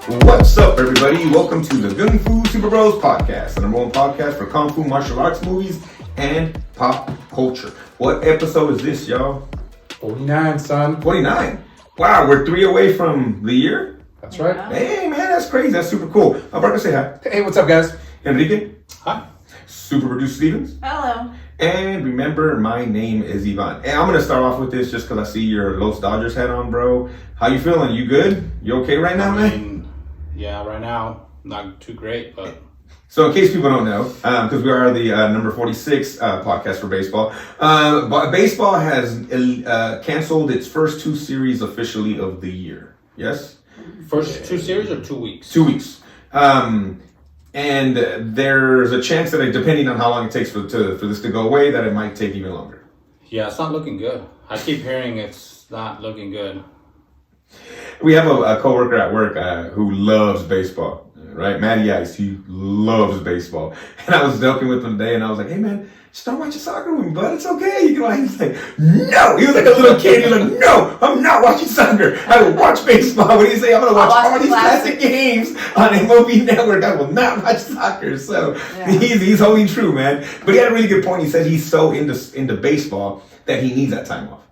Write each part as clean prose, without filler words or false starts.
What's up, everybody? Welcome to the Gung-Fu Super Bros podcast, the number one podcast for Kung Fu martial arts movies and pop culture. What episode is this, y'all? 49, son. 49. Wow, we're 3 away from the year? That's right. Hey, man, that's crazy. That's super cool. Abarca, say hi. Hey, what's up, guys? Enrique. Hi. Super Producer Stevens. Hello. And remember, my name is Ivan. And I'm going to start off with this just because I see your Los Dodgers hat on, bro. How you feeling? You good? You okay right now, man? Yeah, right now, not too great, but... So in case people don't know, because we are the number 46 podcast for baseball, but baseball has canceled its first 2 series officially of the year. Yes? First 2 series or 2 weeks? 2 weeks. And there's a chance that, depending on how long it takes for this to go away, that it might take even longer. Yeah, it's not looking good. I keep hearing it's not looking good. We have a coworker at work who loves baseball, right? Matty Ice, he loves baseball. And I was joking with him today, and I was like, hey, man, start watching soccer with me, bud. It's okay. You can He's like, no. He was like a little kid. He was like, no, I'm not watching soccer. I will watch baseball. What do you say? I'm going to watch all these classic games on MLB Network. I will not watch soccer. So he's holding true, man. But he had a really good point. He said he's so into baseball that he needs that time off.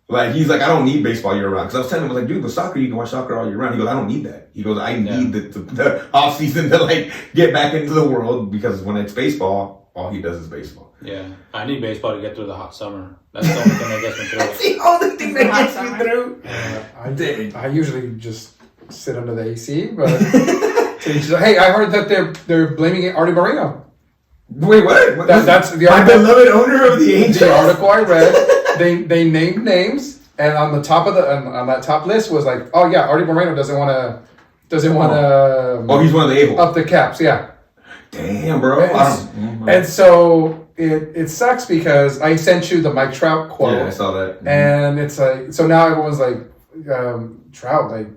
Like, he's like, I don't need baseball year round. Because I was telling him, I was like, dude, with soccer, you can watch soccer all year round. He goes, I don't need that. He goes, I need the off season to like get back into the world, because when it's baseball, all he does is baseball. Yeah, I need baseball to get through the hot summer. That's the only thing that gets me through. That's the only thing that gets me through. I usually just sit under the AC, but hey, I heard that they're blaming Artie Moreno. Wait, what? That's the my beloved owner of the Angels. The article I read. They named names, and on the top of on that top list was like, oh yeah, Artie Moreno doesn't want to. Oh, he's one of the a-holes. Up the caps, yeah. Damn, bro. And so it sucks because I sent you the Mike Trout quote. Yeah, I saw that. Mm-hmm. And it's like, so now everyone's like, Trout, like,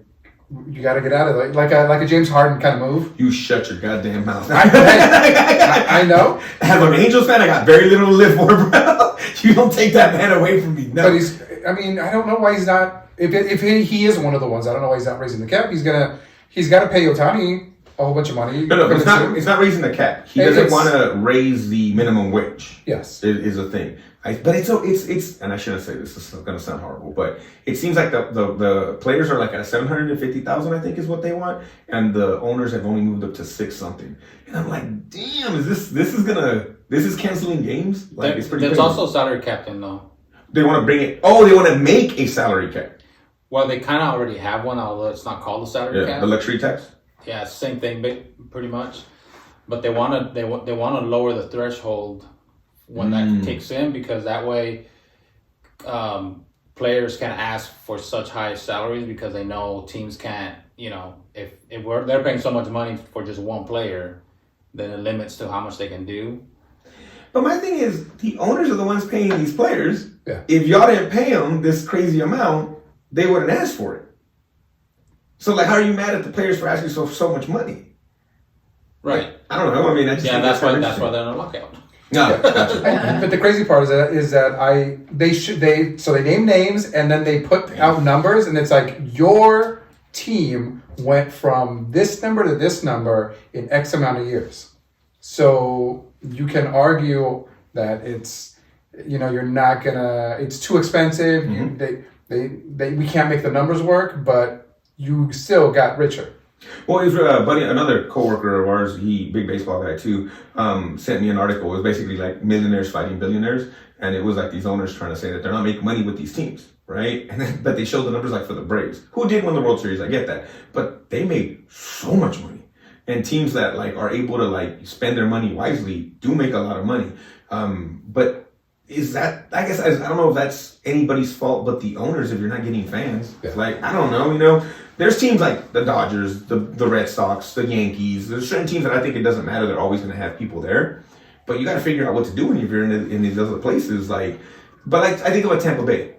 you got to get out of it. Like a James Harden kind of move. You shut your goddamn mouth. I know. As an Angels fan, I got very little to live for, bro. You don't take that man away from me. No. But I don't know why he's not. If he is one of the ones, I don't know why he's not raising the cap. He's got to pay Ohtani a whole bunch of money. No, it's not raising the cap. He doesn't want to raise the minimum wage. Yes, it is a thing. But it's and I shouldn't say this. This is going to sound horrible, but it seems like the players are like at 750,000, I think, is what they want, and the owners have only moved up to 6 something. And I'm like, damn, this is canceling games? Like, it's pretty. There's crazy. also salary cap in though. They want to bring it. Oh, they want to make a salary cap. Well, they kind of already have one, although it's not called a salary cap. The luxury tax. Yeah, same thing, pretty much. But they want to lower the threshold when that kicks in, because that way players can ask for such high salaries, because they know teams can't, if they're paying so much money for just one player, then it limits to how much they can do. But my thing is, the owners are the ones paying these players. Yeah. If y'all didn't pay them this crazy amount, they wouldn't ask for it. So, like, how are you mad at the players for asking so much money? Right. Like, I don't know. I mean, that's why they're in a lockout. No, gotcha. But the crazy part is that they name names, and then they put out numbers, and it's like your team went from this number to this number in X amount of years. So you can argue that it's, you're not gonna, it's too expensive. Mm-hmm. We can't make the numbers work, but you still got richer. Well, his buddy, another coworker of ours, big baseball guy too, sent me an article. It was basically like millionaires fighting billionaires, and it was like these owners trying to say that they're not making money with these teams, right? But they showed the numbers like for the Braves, who did win the World Series. I get that, but they made so much money, and teams that like are able to like spend their money wisely do make a lot of money. But is that? I guess I don't know if that's anybody's fault, but the owners. If you're not getting fans, like I don't know, There's teams like the Dodgers, the Red Sox, the Yankees. There's certain teams that I think it doesn't matter. They're always going to have people there. But you got to figure out what to do when you're in these other places. I think about Tampa Bay.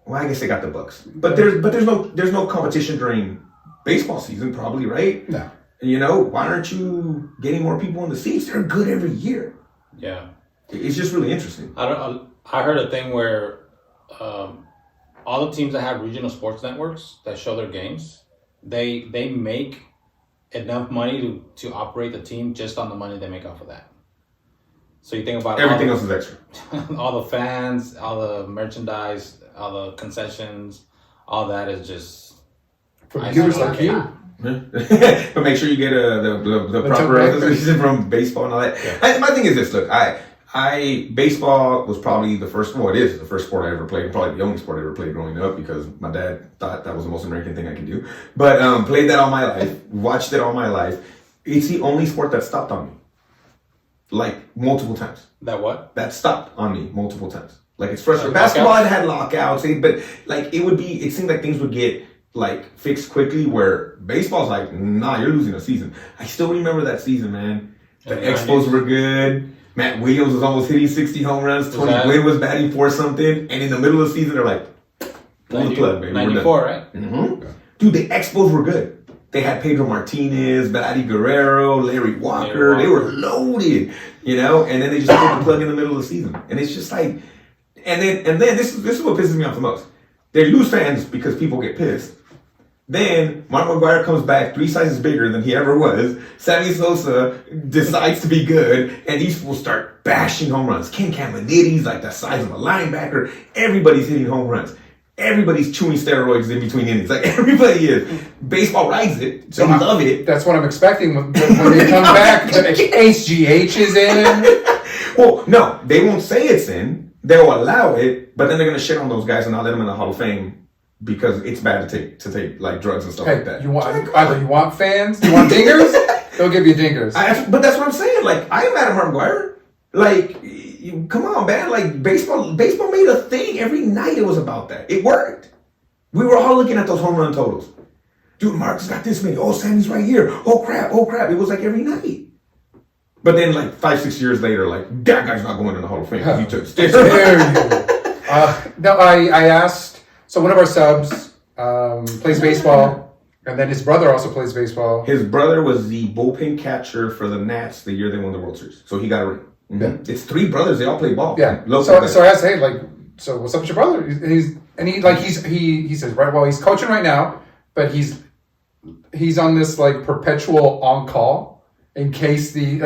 Well, I guess they got the Bucks. But there's no competition during baseball season, probably, right? No. Why aren't you getting more people in the seats? They're good every year. Yeah. It's just really interesting. I heard a thing where all the teams that have regional sports networks that show their games, they make enough money to operate the team just on the money they make off of that. So you think about everything else is extra. All the fans, all the merchandise, all the concessions, all that is just for viewers like you. But make sure you get the proper representation from baseball and all that. Yeah. My thing is this: look, I baseball was probably the first. Well, it is the first sport I ever played. Probably the only sport I ever played growing up because my dad thought that was the most American thing I could do. But played that all my life, watched it all my life. It's the only sport that stopped on me, like multiple times. That what? That stopped on me multiple times. Like it's frustrating. Basketball had lockouts, but like it seemed like things would get like fixed quickly. Where baseball's like, nah, you're losing a season. I still remember that season, man. The Expos were good. Matt Williams was almost hitting 60 home runs. Tony Gwynn was batting for something. And in the middle of the season, they're like, pull the plug, baby. 94, right? Mm-hmm. Dude, the Expos were good. They had Pedro Martinez, Vladdy Guerrero, Larry Walker. They were loaded, you know? And then they just pulled the plug in the middle of the season. And it's just like, and then this is what pisses me off the most. They lose fans because people get pissed. Then Mark McGwire comes back 3 sizes bigger than he ever was. Sammy Sosa decides to be good, and these fools start bashing home runs. Ken Caminiti's like the size of a linebacker. Everybody's hitting home runs. Everybody's chewing steroids in between innings. Like everybody is. Baseball rides it. So I love it. That's what I'm expecting when they come back. HGH is in. Well, no, they won't say it's in. They'll allow it, but then they're gonna shit on those guys and not let them in the Hall of Fame. Because it's bad to take like drugs and stuff like that. You want either you want fans, you want dingers, they'll give you dingers. But that's what I'm saying. Like I am mad at Mark McGwire. Like, come on, man. Like baseball made a thing every night. It was about that. It worked. We were all looking at those home run totals. Dude, Mark's got this many. Oh, Sammy's right here. Oh crap. It was like every night. But then like 5-6 years later, like that guy's not going in the Hall of Fame because he took steroids. No, I asked. So one of our subs plays baseball, and then his brother also plays baseball. His brother was the bullpen catcher for the Nats the year they won the World Series. So he got a ring. Mm-hmm. Yeah. It's 3 brothers. They all play ball. Yeah. So I asked, hey, like, so what's up with your brother? He says, right, well, he's coaching right now, but he's on this like perpetual on call in case the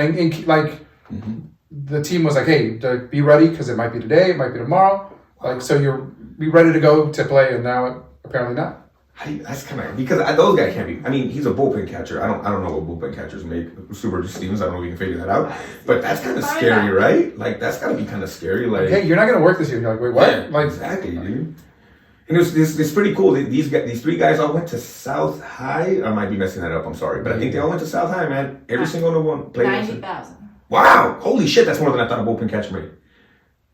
team was like, hey, be ready because it might be today, it might be tomorrow. Like, so you're be ready to go to play, and now apparently not. That's kind of because those guys can't be. I mean, he's a bullpen catcher. I don't know what bullpen catchers make. Super Stevens. I don't know if we can figure that out. But that's kind of scary, right? Like that's got to be kind of scary. Like, hey, you're not going to work this year. You're like, wait, what? Yeah, like exactly, dude. And it's pretty cool. These 3 guys all went to South High. I might be messing that up. I'm sorry, but I think they all went to South High, man. Every single one played. 90,000. Wow! Holy shit! That's more than I thought a bullpen catcher made.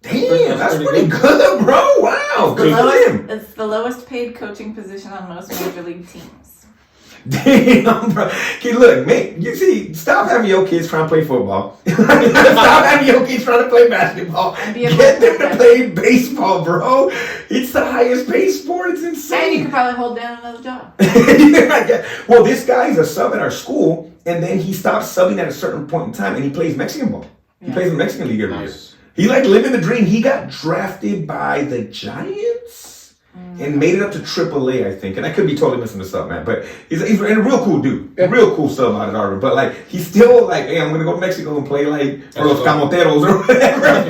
Damn, that's pretty good, bro. Wow, good for him. It's the lowest paid coaching position on most major league teams. Damn, bro. Okay, look, man, you see, stop having your kids trying to play football. Stop having your kids trying to play basketball. Get them to play baseball, bro. It's the highest paid sport. It's insane. And you could probably hold down another job. Well, this guy's a sub at our school, and then he stops subbing at a certain point in time, and he plays Mexican ball. He plays in the Mexican League every year. He like living the dream. He got drafted by the Giants and made it up to AAA, I think. And I could be totally messing this up, man. But he's a real cool dude. A real cool sub out at Harvard. But like he's still like, hey, I'm gonna go to Mexico and play like for los Camoteros or whatever.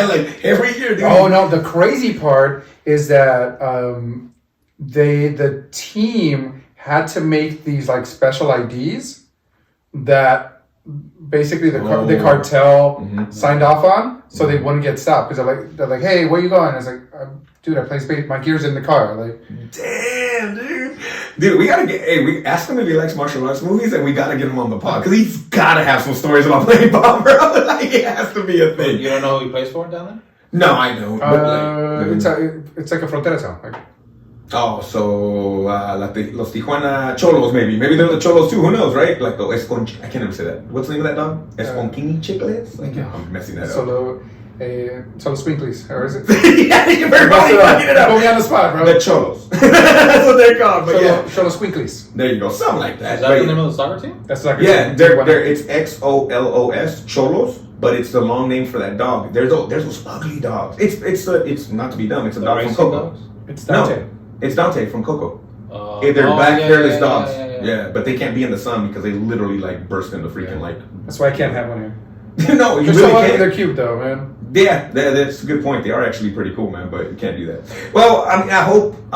Like every year, dude. Oh no, the crazy part is that the team had to make these like special IDs that basically the cartel signed off on, so they wouldn't get stopped because they're like, hey, where you going? I was like, dude, I play space. My gear's in the car. Like, damn, dude, we gotta we ask him if he likes martial arts movies, and we gotta get him on the pod because he's gotta have some stories about playing ball, bro. Like, it has to be a thing. You don't know who he plays for down there? No, I don't. It's like a frontera town. Like, oh, so los Tijuana Cholos, maybe they're the Cholos too. Who knows, right? Like the I can't even say that. What's the name of that dog? Esconquini Chicles? Like, I'm messing that up. Solo Squinklies, or is it? Yeah, you're very fucking it up. Put me on the spot, bro. The Cholos. That's what they're called. But Cholo Squinklies. There you go, something like that. Is that the name of the soccer team? That's the soccer team. Yeah, it's XOLOS Cholos, but it's the long name for that dog. There's those ugly dogs. It's not to be dumb. It's a dog from Coco. It's Dante. No, it's Dante from Coco. They're black hairless dogs. Yeah, but they can't be in the sun because they literally like burst into freaking like. That's why I can't have one here. No, you They're really so can't. they're cute though, man. Yeah, that's a good point. They are actually pretty cool, man. But you can't do that. Well, I mean, I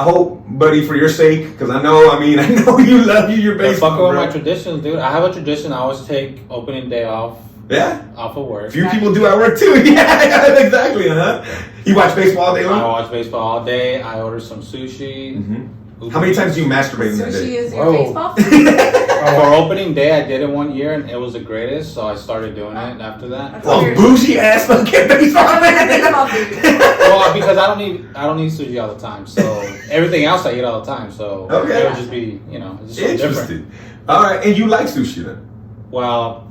hope, buddy, for your sake, because I know you love your baseball. Fuck with my traditions, dude. I have a tradition. I always take opening day off. Yeah. Off of work. Few people do at work too. Yeah, exactly. You watch baseball all day long? I watch baseball all day. I order some sushi. Mm-hmm. How many times do you masturbate in that Sushi day? is your baseball food? For opening day, I did it one year and it was the greatest, so I started doing it after that. That's Oh, weird. bougie ass fucking baseball man. Baseball food. Well, because I don't eat sushi all the time, so everything else I eat all the time, so Okay. it would just be, it's just so different. Interesting. All right, and you like sushi then? Well,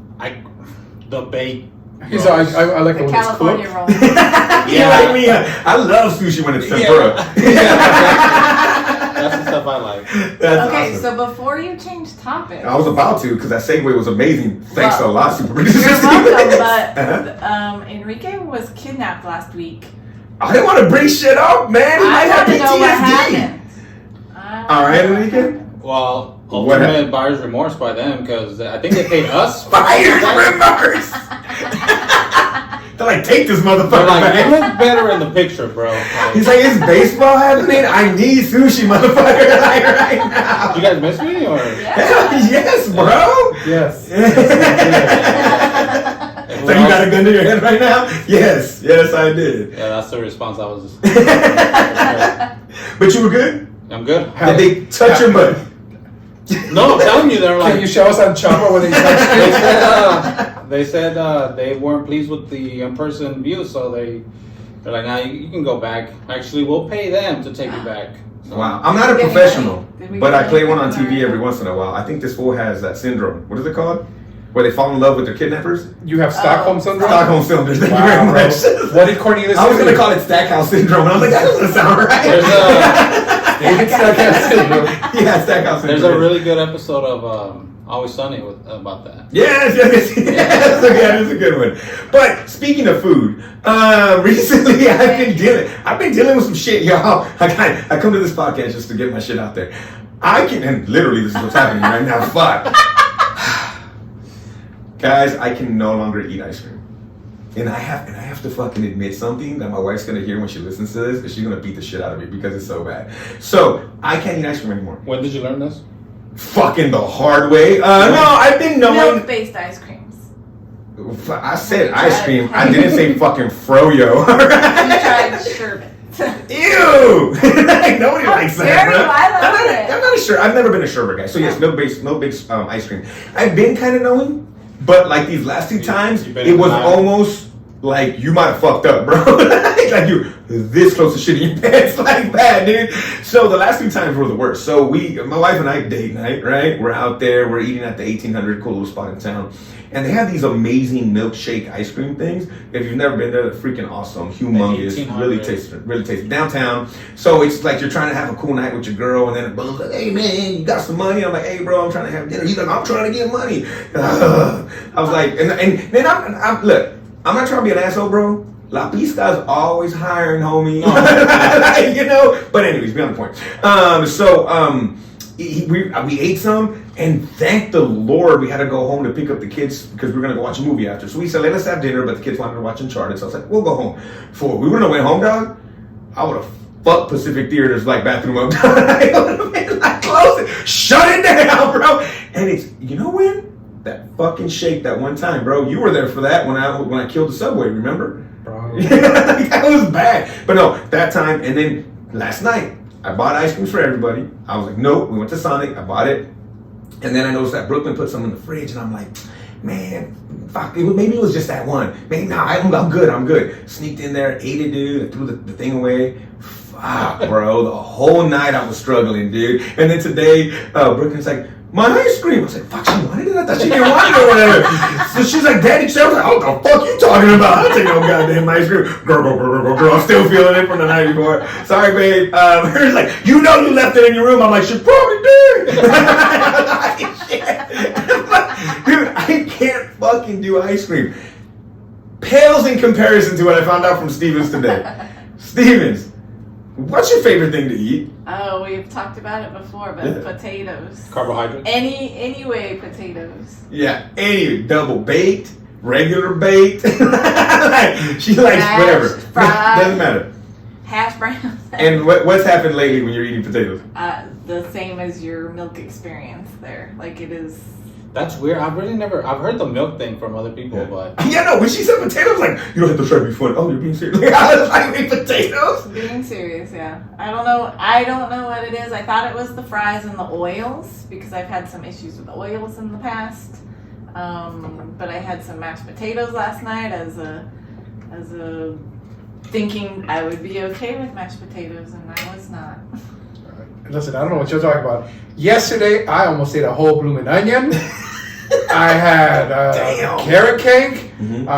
the baked. He's like, I like The it when it's California cooked. roll. You like me? I love sushi when it's tempura. That's the stuff I like. That's Okay, awesome. so before you change topics, I was about to because that segue was amazing. Thanks a Well, lot, Super Bros. you're welcome, but Uh-huh. Enrique was kidnapped last week. I didn't want to bring shit up, man. He I might have want to know what PTSD. happened. All right, Enrique. Well, What ultimate buyer's remorse by them because I think they paid us. Buyer's remorse. They're like, take this motherfucker They're like, you back. look better in the picture, bro. Like, He's like, is baseball happening? I need sushi, motherfucker, like right now. you guys miss me or? Hell yes, bro. Yes. So you got a gun to your head right now? Yes, I did. Yeah, that's the response I was. But you were good? I'm good. Did they touch your butt? No, I'm telling you, they're Can you like. show us on Chopper when they touched it? They said they weren't pleased with the in-person view, so they're like, nah, you can go back. Actually, we'll pay them to take you back. So, Wow, I'm not a Did we professional, get any- but I play one on did we TV get every once in a while. I think this fool has that syndrome. What is it called? Where they fall in love with their kidnappers? You have Stockholm syndrome? Stockholm syndrome. Thank you Wow, very bro. much. What did Cornelius I was do? gonna call it Stackhouse syndrome, and I was like, that doesn't sound right. There's David Stockholm syndrome. Yeah, Stackhouse syndrome. There's a really good episode of Always Sunny about that. Yes, that's a good one. But speaking of food, recently I've been dealing with some shit, y'all. I come to this podcast just to get my shit out there. And literally this is what's happening right now. Fuck. Guys, I can no longer eat ice cream. And I have to fucking admit something that my wife's gonna hear when she listens to this, and she's gonna beat the shit out of me because it's so bad. So I can't eat ice cream anymore. When did you learn this? Fucking the hard way. No, I've been knowing. Milk-based ice creams. I said ice cream. I didn't say fucking froyo. You tried sherbet. Ew! Like, nobody likes that, dare bro. you? I love it. I'm not a sherbet. I've never been a sherbet guy. So yes, milk-based ice cream. I've been kind of knowing, but like these last two times, you've been it was denial. almost like you might have fucked up, bro. Like you this close to shitting your pants like that, dude. So the last two times were the worst. So my wife and I date night, right? We're out there, we're eating at the 1800 cool little spot in town. And they have these amazing milkshake ice cream things. If you've never been there, they're freaking awesome, humongous, 1800. really tasty. Downtown. So it's like you're trying to have a cool night with your girl, and then the brother's like, hey man, you got some money? I'm like, hey bro, I'm trying to have dinner. He's like, I'm trying to get money. I was like, and then I'm look, I'm not trying to be an asshole, bro. La Pista's always hiring, homie. Like, but anyways, beyond the point. We ate some, and thank the Lord we had to go home to pick up the kids because we were going to go watch a movie after. So we said, let's have dinner, but the kids wanted to watch Uncharted. So I was like, we'll go home. Before we would have went home, dog, I would have fucked Pacific Theater's like bathroom up. I would have been like, close it, shut it down, bro. And it's, when? That fucking shake that one time, bro. You were there for that when I killed the subway, remember? Bro. That was bad. But no, that time, and then last night, I bought ice cream for everybody. I was like, nope, we went to Sonic, I bought it. And then I noticed that Brooklyn put some in the fridge, and I'm like, man, fuck, maybe it was just that one. Maybe, nah, I'm good. Sneaked in there, ate it, dude, and threw the thing away. Fuck, bro, the whole night I was struggling, dude. And then today, Brooklyn's like, my ice cream. I was like, fuck, she wanted it? I thought she didn't want it or whatever. So she's like, Daddy, I was like, what the fuck you talking about? I'll take no goddamn ice cream. Girl, I'm still feeling it from the night before. Sorry, babe. Her was like, you left it in your room. I'm like, she probably did. Dude, I can't fucking do ice cream. Pales in comparison to what I found out from Stevens today. Stevens, What's your favorite thing to eat? Oh, we've talked about it before, but potatoes. Carbohydrates. Anyway, potatoes. Yeah, any double baked, regular baked. She likes Mashed, whatever. fried. Doesn't matter. Hash browns. And what's happened lately when you're eating potatoes? The same as your milk experience there. Like it is. That's weird. I've heard the milk thing from other people, but Yeah, no, when she said potatoes, like, you don't have to try to be funny. Oh, you're being serious. Like, I was like, wait, potatoes? Being serious, yeah. I don't know what it is. I thought it was the fries and the oils because I've had some issues with oils in the past. But I had some mashed potatoes last night as a thinking I would be okay with mashed potatoes, and I was not. Listen, I don't know what you're talking about. Yesterday, I almost ate a whole blooming onion. I had carrot cake. Mm-hmm.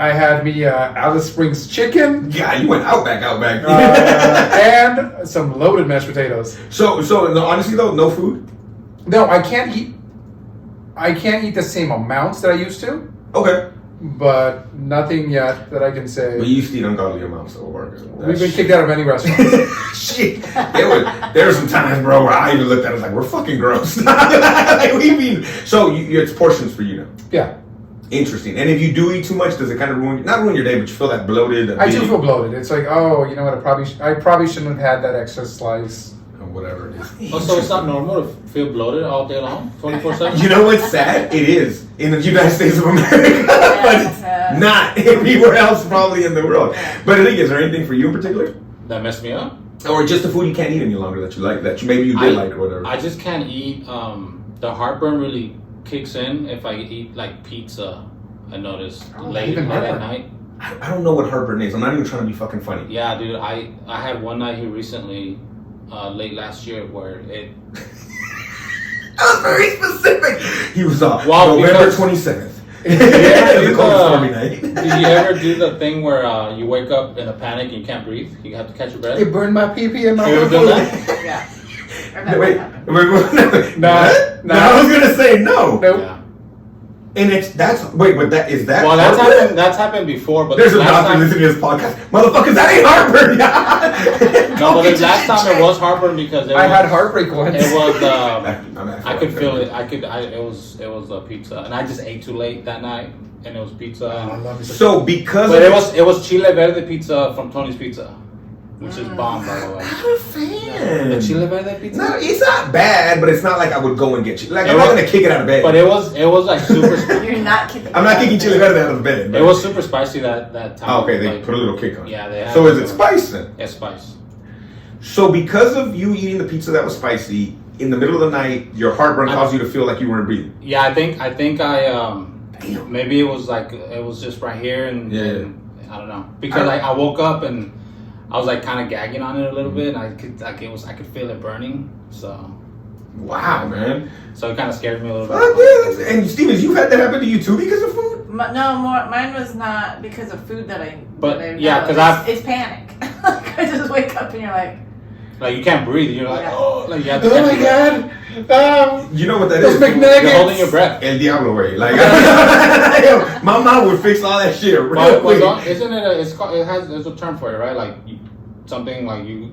I had me Alice Springs chicken. Yeah, you went outback. And some loaded mashed potatoes. So no, honestly though, no food? No, I can't eat the same amounts that I used to, Okay. but nothing yet that I can say. But you used to eat ungodly amounts of work. We've been kicked out of many restaurants. Shit. There were some times, bro, where I even looked at it like, we're fucking gross. Like, we mean, so it's portions for you now. Yeah. Interesting. And if you do eat too much, does it kind of not ruin your day, but you feel that bloated? I do feel bloated. It's like, oh, you know what? I probably shouldn't have had that extra slice. Or whatever it is. oh, so it's not normal to feel bloated all day long, 24/7. You know what's sad? It is in the United States of America, but it's not everywhere else probably in the world. But Enrique, is there anything for you in particular? That messed me up. Or just the food you can't eat any longer that you like, that maybe you did like or whatever? I just can't eat. The heartburn really kicks in if I eat like pizza. I notice late even at heartburn. night. I don't know what heartburn is. I'm not even trying to be fucking funny. Yeah, dude. I had one night here recently, late last year, where it. That was very specific. He was Wow, November because- 27th. Yeah, The cold stormy night. Did you ever do the thing where you wake up in a panic and you can't breathe? You have to catch your breath. It burned my pee-pee and my You ever poo-poo. done that? Yeah. No, wait. Nah. No, I was gonna say no. Nope. Yeah. And but that is that. Well, heartburn? that's happened before, but There's a last doctor time, listening to this podcast. Motherfuckers, that ain't heartburn. no, but the last time it was heartburn because I had heartbreak once. It was. I'm I could feel it. It was a pizza, and I just ate too late that night, and it was pizza. I And, love you. So because but of it was chile verde pizza from Tony's Pizza, which is bomb, by the way. I'm a fan. The chile verde pizza. No, it's not bad, but it's not like I would go and get you. Like, It I'm not was- gonna kick it out of bed. But it was like super. You're not kidding. I'm not kicking chili verde out of bed. It was super spicy that time. Oh, okay, they like, put a little kick on it. Yeah, they. Had So is it spice then? Yeah, spice. So because of you eating the pizza that was spicy, in the middle of the night, your heartburn caused you to feel like you weren't breathing. Yeah, I think maybe it was like it was just right here and, Yeah. and I don't know because I woke up and I was like kind of gagging on it a little bit and I could feel it burning so Wow, man. it kind of scared me a little bit. Fuck yeah, and Stevens, you've had that happen to you too because of food? Mine was not because of food that I. But, that I yeah, know. 'cause it's panic. Like I just wake up and you're like. Like you can't breathe. You're like Yeah. oh, like you have to. Oh catch my your breath. god! You know what that Those is? McNuggets. You're holding your breath. El Diablo way. Like, my mom would fix all that shit real quick. Isn't it? There's a term for it, right? Like something like you.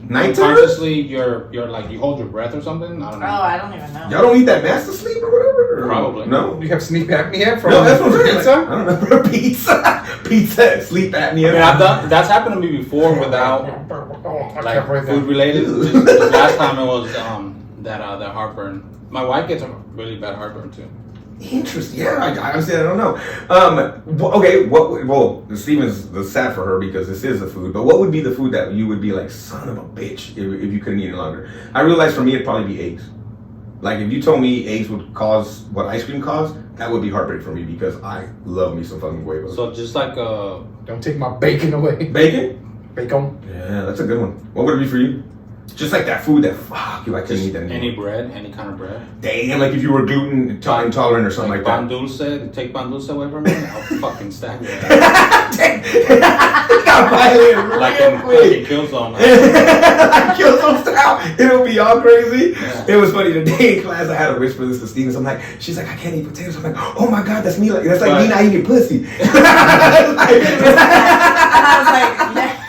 Night terrors? Consciously, you're like you hold your breath or something. I don't know. Oh, I don't even know. Y'all don't eat that master sleep or whatever? Or Probably. No? You have sleep apnea from No, that's what I'm saying. pizza? Like, I don't know. Pizza, sleep apnea. I mean, that's happened to me before without I like can't breathe food now. related. Just last time it was that heartburn. My wife gets a really bad heartburn too. Interesting. Yeah, I honestly, I don't know. Well, Steven's sad for her because this is a food, but what would be the food that you would be like, son of a bitch, if you couldn't eat any longer? I realized for me, it'd probably be eggs. Like, if you told me eggs would cause what ice cream caused, that would be heartbreak for me because I love me some fucking huevos. So just like Don't take my bacon away. Bacon? Bacon. Yeah, that's a good one. What would it be for you? Just like that food that, fuck you, I couldn't eat that anymore. any bread, any kind of bread. Damn, like if you were gluten intolerant or something like pan that. dulce, take pan dulce away from me, I'll fucking stack it. Got violent Like real in quick. Killzone. Like Killzone style. It'll be all crazy. Yeah. It was funny today in class. I had to whisper this to Stevens. I'm like, she's like, I can't eat potatoes. I'm like, oh my god, that's me. Like that's like me not eating pussy. And I was like, yeah.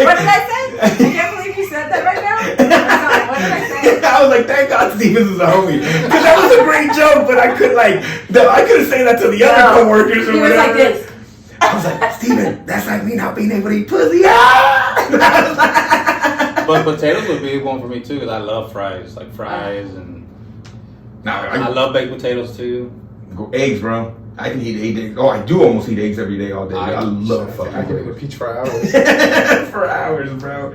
What did I say? I can't believe you said that right now. Sorry, what did I say? I was like, thank God Stevens is a homie. Because that was a great joke, but I couldn't say that to the other coworkers or He was whatever. like this. I was like, Steven, that's like me not being able to eat pussy. But potatoes would be a one for me too, because I love fries, like fries, and I love baked potatoes too. Eggs, bro. I can eat 8 eggs. Oh, I do almost eat eggs every day, all day. I love fucking I can eat a eggs. peach for hours. For hours, bro.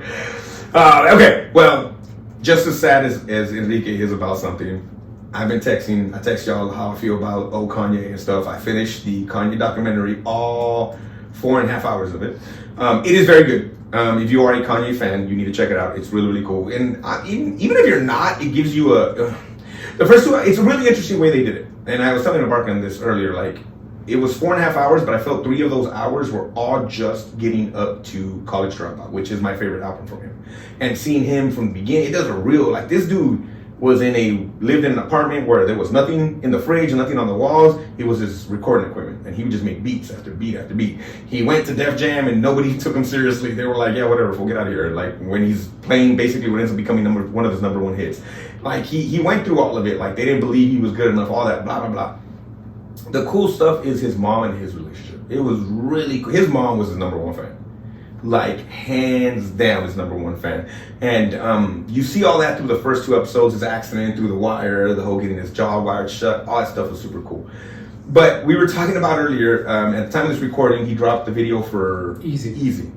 Okay, well, just as sad as Enrique is about something, I've been texting. I text y'all how I feel about Kanye and stuff. I finished the Kanye documentary, all 4.5 hours of it. It is very good. If you are a Kanye fan, you need to check it out. It's really, really cool. And even if you're not, it gives you the first two. It's a really interesting way they did it. And I was telling Abarca this earlier. Like, it was 4.5 hours, but I felt 3 of those hours were all just getting up to College Dropout, which is my favorite album from him. And seeing him from the beginning, it does a real, like, this dude lived in an apartment where there was nothing in the fridge, nothing on the walls. It was his recording equipment, and he would just make beats after beat after beat. He went to Def Jam, and nobody took him seriously. They were like, yeah, whatever, we'll get out of here. Like, when he's playing, basically what ends up becoming one of his number 1 hits. Like, he went through all of it. Like, they didn't believe he was good enough, all that, blah, blah, blah. The cool stuff is his mom and his relationship. It was really cool. His mom was his number 1 fan. Like, hands down, his number 1 fan. And you see all that through the first 2 episodes, his accident through the wire, the whole getting his jaw wired shut, all that stuff was super cool. But we were talking about earlier, at the time of this recording, he dropped the video for Easy.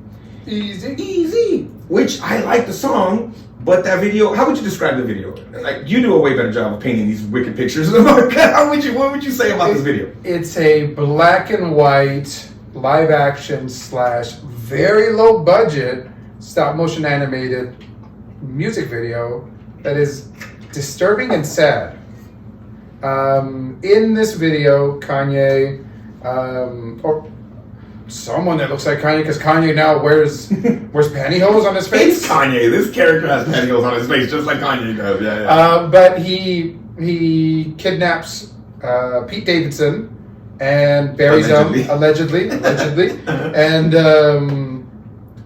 Which I like the song, but that video, how would you describe the video? Like, you do a way better job of painting these wicked pictures. What would you say about this video? It's a black and white live action / very low budget stop motion animated music video that is disturbing and sad. In this video, Kanye, or someone that looks like Kanye, because Kanye now wears pantyhose on his face. It's Kanye. This character has pantyhose on his face, just like Kanye does. Yeah. But he kidnaps Pete Davidson and buries him allegedly, and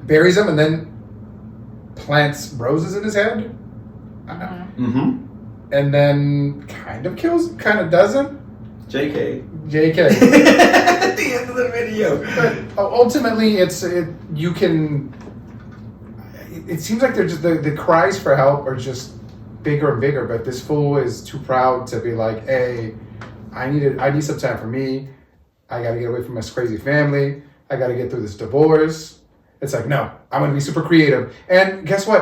buries him, and then plants roses in his head. Mm-hmm. And then kind of kills, kind of doesn't. JK. At the end of the video. But ultimately, it seems like they're just the cries for help are just bigger and bigger. But this fool is too proud to be like, hey, I need some time for me. I got to get away from this crazy family. I got to get through this divorce. It's like, no, I'm going to be super creative. And guess what?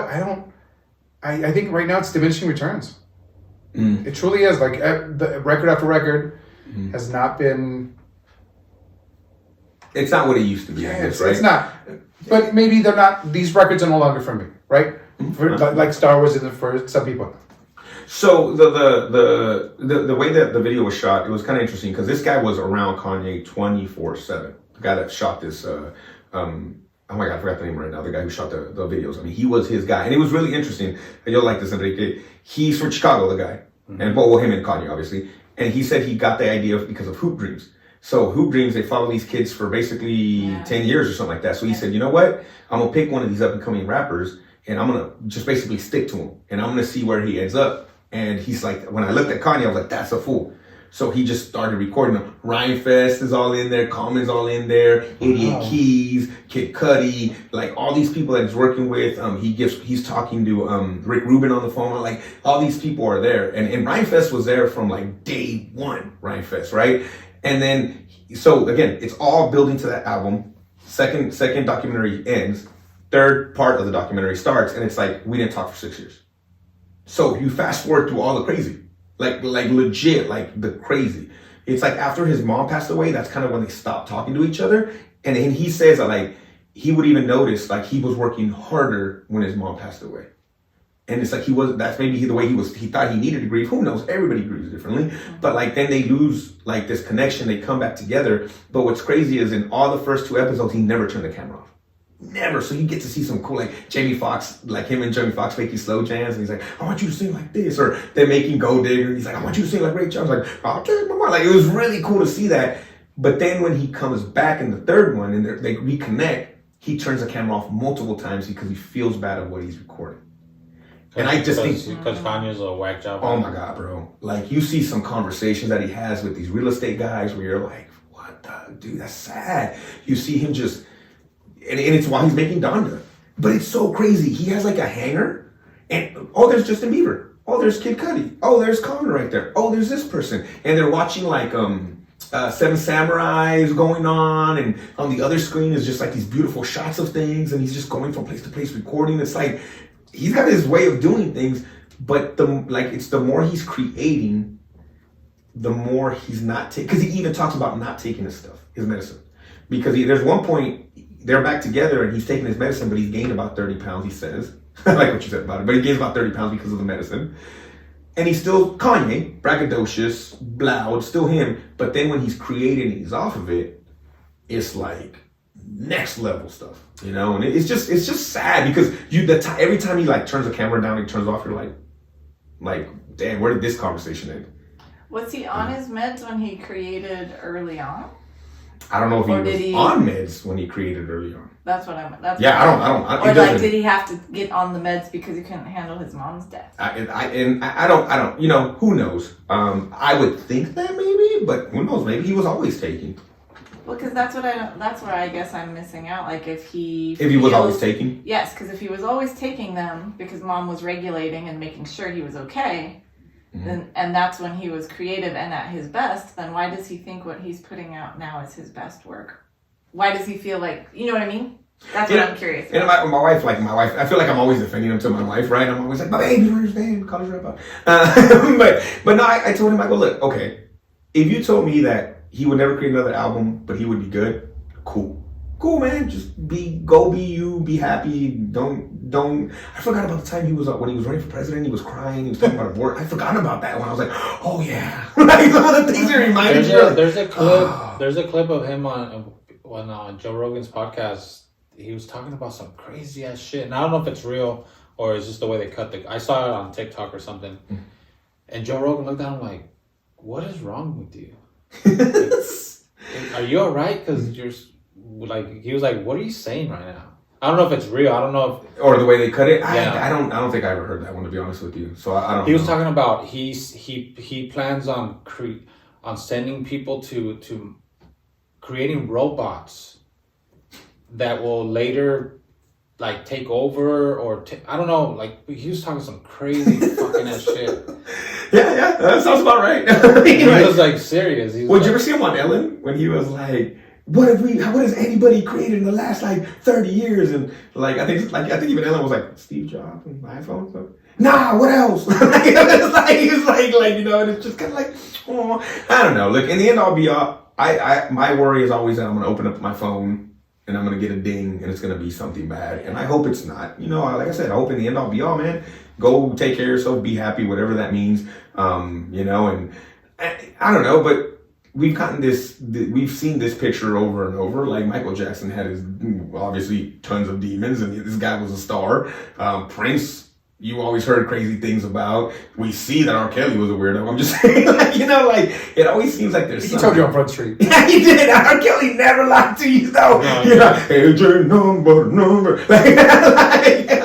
I think right now it's diminishing returns. It truly is. Like, the record after record has not been. It's not what it used to be. Yeah, right? It's not. But maybe they're not. These records are no longer for me, right? Like Star Wars isn't for some people. So the way that the video was shot, it was kind of interesting because this guy was around Kanye 24/7. The guy that shot this. Oh my God, I forgot the name right now. The guy who shot the videos. I mean, he was his guy, and it was really interesting. And you'll like this, Enrique. He's from Chicago, the guy, and well, him and Kanye, obviously. And he said he got the idea because of Hoop Dreams. So Hoop Dreams, they follow these kids for basically 10 years or something like that. So he said, you know what? I'm gonna pick one of these up and coming rappers, and I'm gonna just basically stick to him, and I'm gonna see where he ends up. And he's like, when I looked at Kanye, I was like, that's a fool. So he just started recording them. Rhyme Fest is all in there. Common's all in there. Idiot Keys, Kid Cudi, like all these people that he's working with. He's talking to Rick Rubin on the phone. Like all these people are there. And Rhyme Fest was there from like day one, Rhyme Fest, right? And then, so again, it's all building to that album. Second documentary ends. Third part of the documentary starts. And it's like, we didn't talk for 6 years. So you fast forward through all the crazy. Like legit, like the crazy. It's like after his mom passed away, that's kind of when they stopped talking to each other. And he says that like he would even notice like he was working harder when his mom passed away. And it's like that's maybe the way he thought he needed to grieve. Who knows? Everybody grieves differently. But like then they lose like this connection, they come back together. But what's crazy is in all the first 2 episodes, he never turned the camera off. Never. So you get to see some cool, like Jamie Foxx, like him and Jamie Foxx making slow jams, and he's like, I want you to sing like this, or they're making Gold Digger. He's like, I want you to sing like Ray Charles. Like, I'll take my mind. Like it was really cool to see that. But then when he comes back in the third one and they reconnect, he turns the camera off multiple times because he feels bad at what he's recording. And I just think because Kanye's a whack job. Oh my God, bro! Like you see some conversations that he has with these real estate guys where you're like, "What the dude? That's sad." You see him just, and it's while he's making Donda, but it's so crazy. He has like a hanger, and there's Justin Bieber. Oh, there's Kid Cudi. Oh, there's Common right there. Oh, there's this person, and they're watching like Seven Samurais going on, and on the other screen is just like these beautiful shots of things, and he's just going from place to place recording. It's like he's got his way of doing things, but it's the more he's creating, the more he's not taking. Because he even talks about not taking his stuff, his medicine, because there's one point they're back together and he's taking his medicine, but he's gained about 30 pounds. He says, I like what you said about it, but he gains about 30 pounds because of the medicine. And he's still Kanye, braggadocious, loud, still him. But then when he's creating and he's off of it, it's like next level stuff, you know. And it's just sad because every time he like turns the camera down and turns off, you're like, damn, where did this conversation end? Was he on his meds when he created early on? I don't know if he was on meds when he created early on. That's what I meant. I don't. Did he have to get on the meds because he couldn't handle his mom's death? I don't. You know, who knows? I would think that maybe, but who knows? Maybe he was always taking. Well, because that's where I guess I'm missing out. Like if he was always taking. Yes, because if he was always taking them because mom was regulating and making sure he was okay. Mm-hmm. And that's when he was creative and at his best, then why does he think what he's putting out now is his best work? Why does he feel like, you know what I mean? That's what I'm curious about. And my wife, I feel like I'm always defending him to my wife, right? I'm always like, my baby, where's Dan? College dropout. But no, I told him, I go, look, okay, if you told me that he would never create another album, but he would be good, cool, man. Just be you, be happy. Don't. I forgot about the time he was when he was running for president. He was crying. He was talking about abortion. I forgot about that when I was like, oh yeah, like some of the things he reminded you. There's a clip. There's a clip of him on Joe Rogan's podcast. He was talking about some crazy ass shit, and I don't know if it's real or it's just the way they cut I saw it on TikTok or something. And Joe Rogan looked at him like, "What is wrong with you? Are you all right? Because you're." Like he was like, "What are you saying right now?" I don't know if it's real. I don't know if or the way they cut it. Yeah. I don't think I ever heard that one, to be honest with you. So I don't. He was talking about he plans on sending people to creating robots that will later like take over or I don't know. Like he was talking some crazy fucking ass shit. Yeah, that sounds about right. He was like serious. Did you ever see him on Ellen when he was like? What has anybody created in the last like 30 years? And I think even Ellen was like Steve Jobs and iPhone. So, nah, what else? He was like, you know, and it's just kind of like, oh, I don't know. Look, in the end, I'll be my worry is always that I'm gonna open up my phone and I'm gonna get a ding and it's gonna be something bad. And I hope it's not. You know, like I said, I hope in the end I'll be all, man. Go take care of yourself, be happy, whatever that means. You know, and I don't know, but. We've seen this picture over and over. Like Michael Jackson had obviously tons of demons, and this guy was a star. Prince, you always heard crazy things about. We see that R. Kelly was a weirdo. I'm just saying, it always seems like there's. He told you on Front Street. Yeah, he did. R. Kelly never lied to you, though. No, you know, AJ number.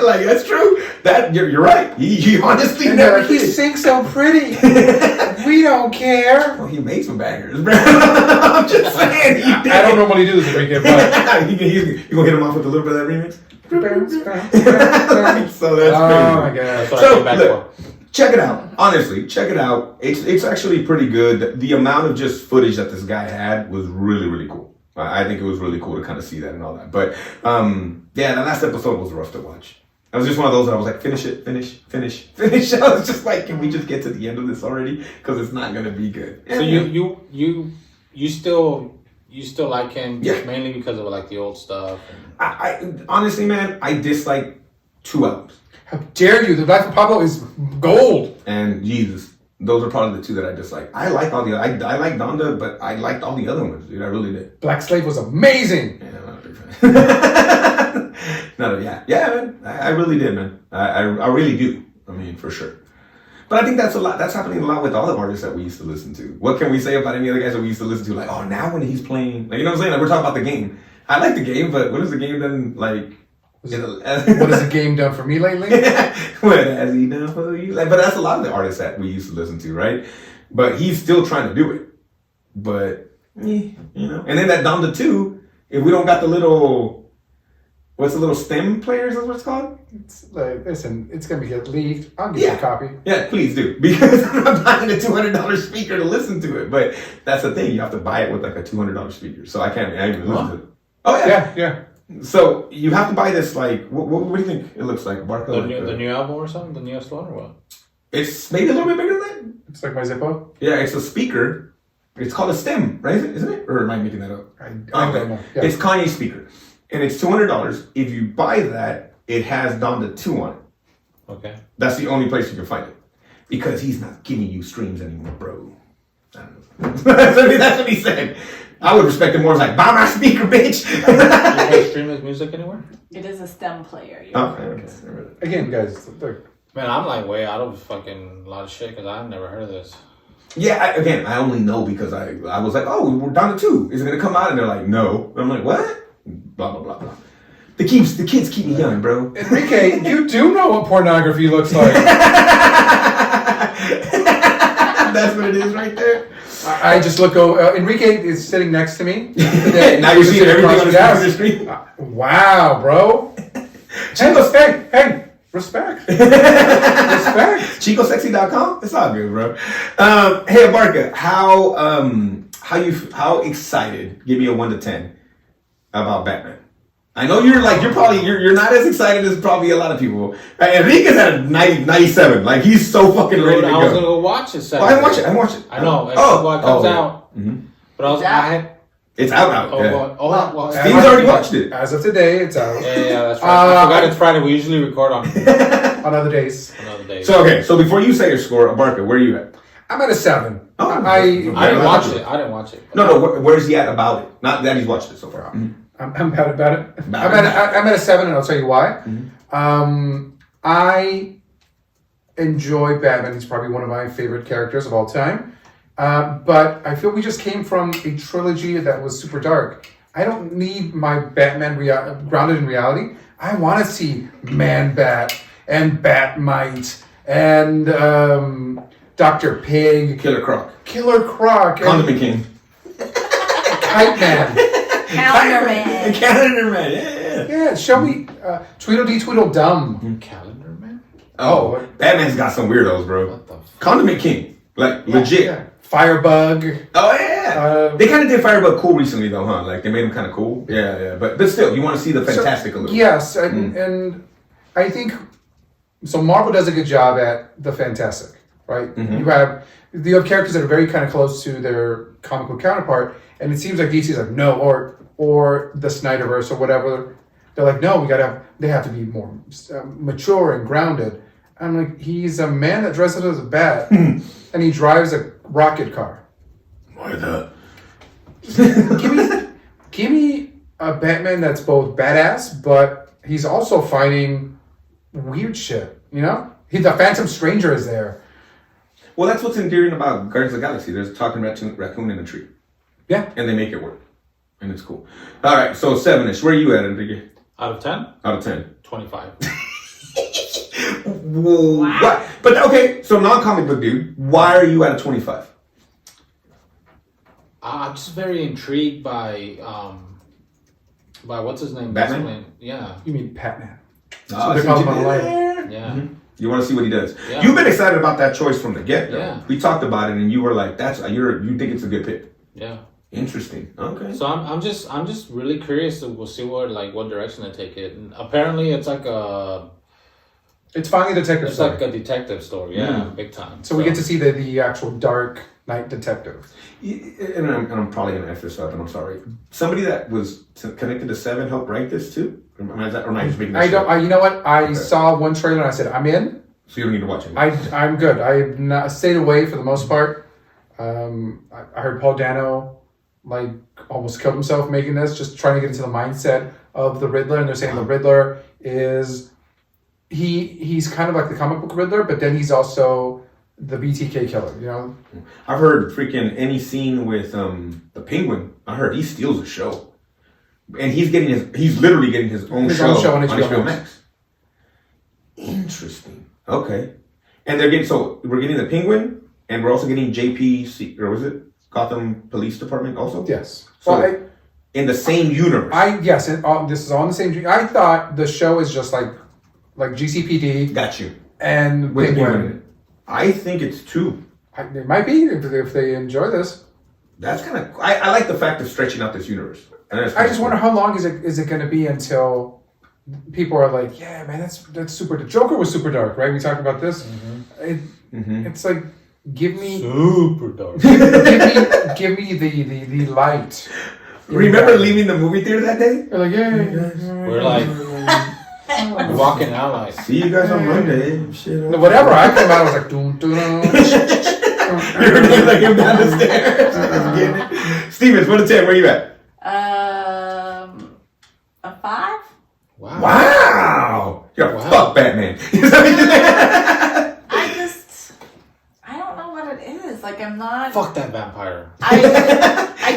Like that's true. That you're right. He honestly never. He sings so pretty. We don't care. Well, he made some bangers, bro. I'm just saying. He did. I don't normally do this, Enrique, but you gonna hit him off with a little bit of that remix. So that's crazy. Oh my god. That's what I came back for. Check it out. Honestly, check it out. It's actually pretty good. The amount of just footage that this guy had was really, really cool. I think it was really cool to kind of see that and all that. But yeah, the last episode was rough to watch. It was just one of those that I was like, finish. I was just like, can we just get to the end of this already? Because it's not gonna be good. So you still like him, yeah, mainly because of like the old stuff. I honestly, man, I dislike 2 albums. how dare you? The Black and Pablo is gold. And Jesus. Those are probably the 2 that I dislike. I like all the I like Donda, but I liked all the other ones, dude. I really did. Black Slave was amazing. Yeah, I'm not a big fan. Yeah, man. I really did, man. I really do. I mean, for sure. But I think that's a lot. That's happening a lot with all the artists that we used to listen to. What can we say about any other guys that we used to listen to? Like, oh, now when he's playing, like, you know what I'm saying? Like, we're talking about the game. I like the game, but what has the game done, like... What has the game done for me lately? What has he done for you? Like, but that's a lot of the artists that we used to listen to, right? But he's still trying to do it. But, you know. And then that down to 2, if we don't got the little... What's the little stem players? That's what it's called? It's like, listen, it's going to get leaked. I'll get you a copy. Yeah, please do. Because I'm not buying a $200 speaker to listen to it. But that's the thing. You have to buy it with like a $200 speaker. So I can't even listen to it. Oh, yeah. Yeah. So you have to buy this, like, what do you think it looks like? Abarca, the new album or something? The newest one or what? It's maybe a little bit bigger than that. It's like my Zippo. Yeah, it's a speaker. It's called a stem, right? Isn't it? Or am I making that up? I don't know. Yeah. It's Kanye's speaker. And it's $200. If you buy that, it has Donda 2 on it. Okay. That's the only place you can find it. Because he's not giving you streams anymore, bro. I don't know. That's what he said. I would respect it more as like, buy my speaker, bitch. You guys stream his music anywhere? It is a stem player. Okay. Again, guys, look. Man, I'm like way out of fucking a lot of shit because I've never heard of this. Yeah, I only know because I was like, oh, we're down to 2. Is it going to come out? And they're like, no. I'm like, what? Blah, blah, blah, blah. The kids keep me young, bro. Enrique, you do know what pornography looks like. That's what it is right there. I just look over. Enrique is sitting next to me. Now you're seeing everything on the screen. Wow, bro. Hey, respect. Respect. ChicoSexy.com? It's all good, bro. Hey, Abarca, how excited, give me a 1 to 10, about Batman? I know you're not as excited as probably a lot of people. Enrique's at a 97. Like, he's so fucking ready to go. I was going to go watch it. I haven't watched it. I know. It comes out. Mm-hmm. But It's out. Steve's already watched it. As of today, it's out. Yeah, that's right. I forgot it's Friday. We usually record on other days. So before you say your score, Abarca, where are you at? I'm at a 7. Oh, I didn't watch it. No. Where's he at about it? Not that he's watched it so far. Mm-hmm. I'm bad about it. I'm at a 7, and I'll tell you why. Mm-hmm. I enjoy Batman. He's probably one of my favorite characters of all time. But I feel we just came from a trilogy that was super dark. I don't need my Batman grounded in reality. I want to see Man-Bat and Bat-Mite and Dr. Pig. Killer Croc. Condiment King. Kite Man. Calendar Man. Yeah, show me Tweedledee Tweedledum. Calendar Man? Oh, Batman's got some weirdos, bro. What the fuck? Condiment King. Like, legit. Yeah. Firebug. Oh, yeah. They kind of did Firebug cool recently, though, huh? Like, they made him kind of cool. Yeah. But still, you want to see the Fantastic a little. Yes, and I think... So Marvel does a good job at the Fantastic, right? Mm-hmm. You have characters that are very kind of close to their comic book counterpart, and it seems like DC's like, no, or the Snyderverse or whatever. They're like, no, they have to be more mature and grounded. I'm like, he's a man that dresses as a bat, and he drives a rocket car. Why that? Give me a Batman that's both badass, but he's also fighting weird shit. You know, the Phantom Stranger is there. Well, that's what's endearing about Guardians of the Galaxy. There's a talking raccoon in a tree. Yeah, and they make it work, and it's cool. All right, so 7-ish. Where are you at, Enrique? Out of 10? Out of 10. 25. What? But okay, so non-comic book dude, why are you at a 25? I'm just very intrigued by what's his name? Batman? Yeah. You mean Batman? Oh, they call him on the light. Yeah. Mm-hmm. You want to see what he does. Yeah. You've been excited about that choice from the get-go. Yeah. We talked about it, and you were like, you think it's a good pick. Yeah. Interesting. Okay. So I'm just really curious. We'll see what direction they take it. And apparently, it's like it's finally a detective story. Like a detective story. Yeah, big time. So we get to see the actual Dark Knight detective. And I'm probably gonna F this up, and I'm sorry. Somebody that was connected to 7 helped write this too. Or am I just making this shit? You know what? I saw one trailer and I said, I'm in. So you don't need to watch it. I'm good. I've not stayed away for the most part. I heard Paul Dano almost killed himself making this, just trying to get into the mindset of the Riddler, and they're saying the Riddler is he's kind of like the comic book Riddler, but then he's also the BTK killer, you know? I've heard freaking any scene with the Penguin, I heard he steals a show. and he's literally getting his own show on HBO Max. Interesting. Okay. And we're getting the Penguin, and we're also getting JP, or was it Gotham Police Department also? Yes. So in the same universe. This is all in the same. I thought the show is just like GCPD. Got you. And with Penguin. I think it's two. It might be if they enjoy this. That's kind of. I like the fact of stretching out this universe. I just wonder how long is it going to be until people are like, yeah, man, that's super. The Joker was super dark, right? We talked about this. Mm-hmm. It's like, give me super dark. give me the light. Remember leaving the movie theater that day? We're like, yeah. We're like walking out like, see you guys on Monday. No, whatever. I came out, I was like, dun, dun, dun. You're like him down the stairs. Stevens, what a 10? Where you at? A 5. Wow. You're fuck Batman. I don't know what it is. Like, I'm not. Fuck that vampire.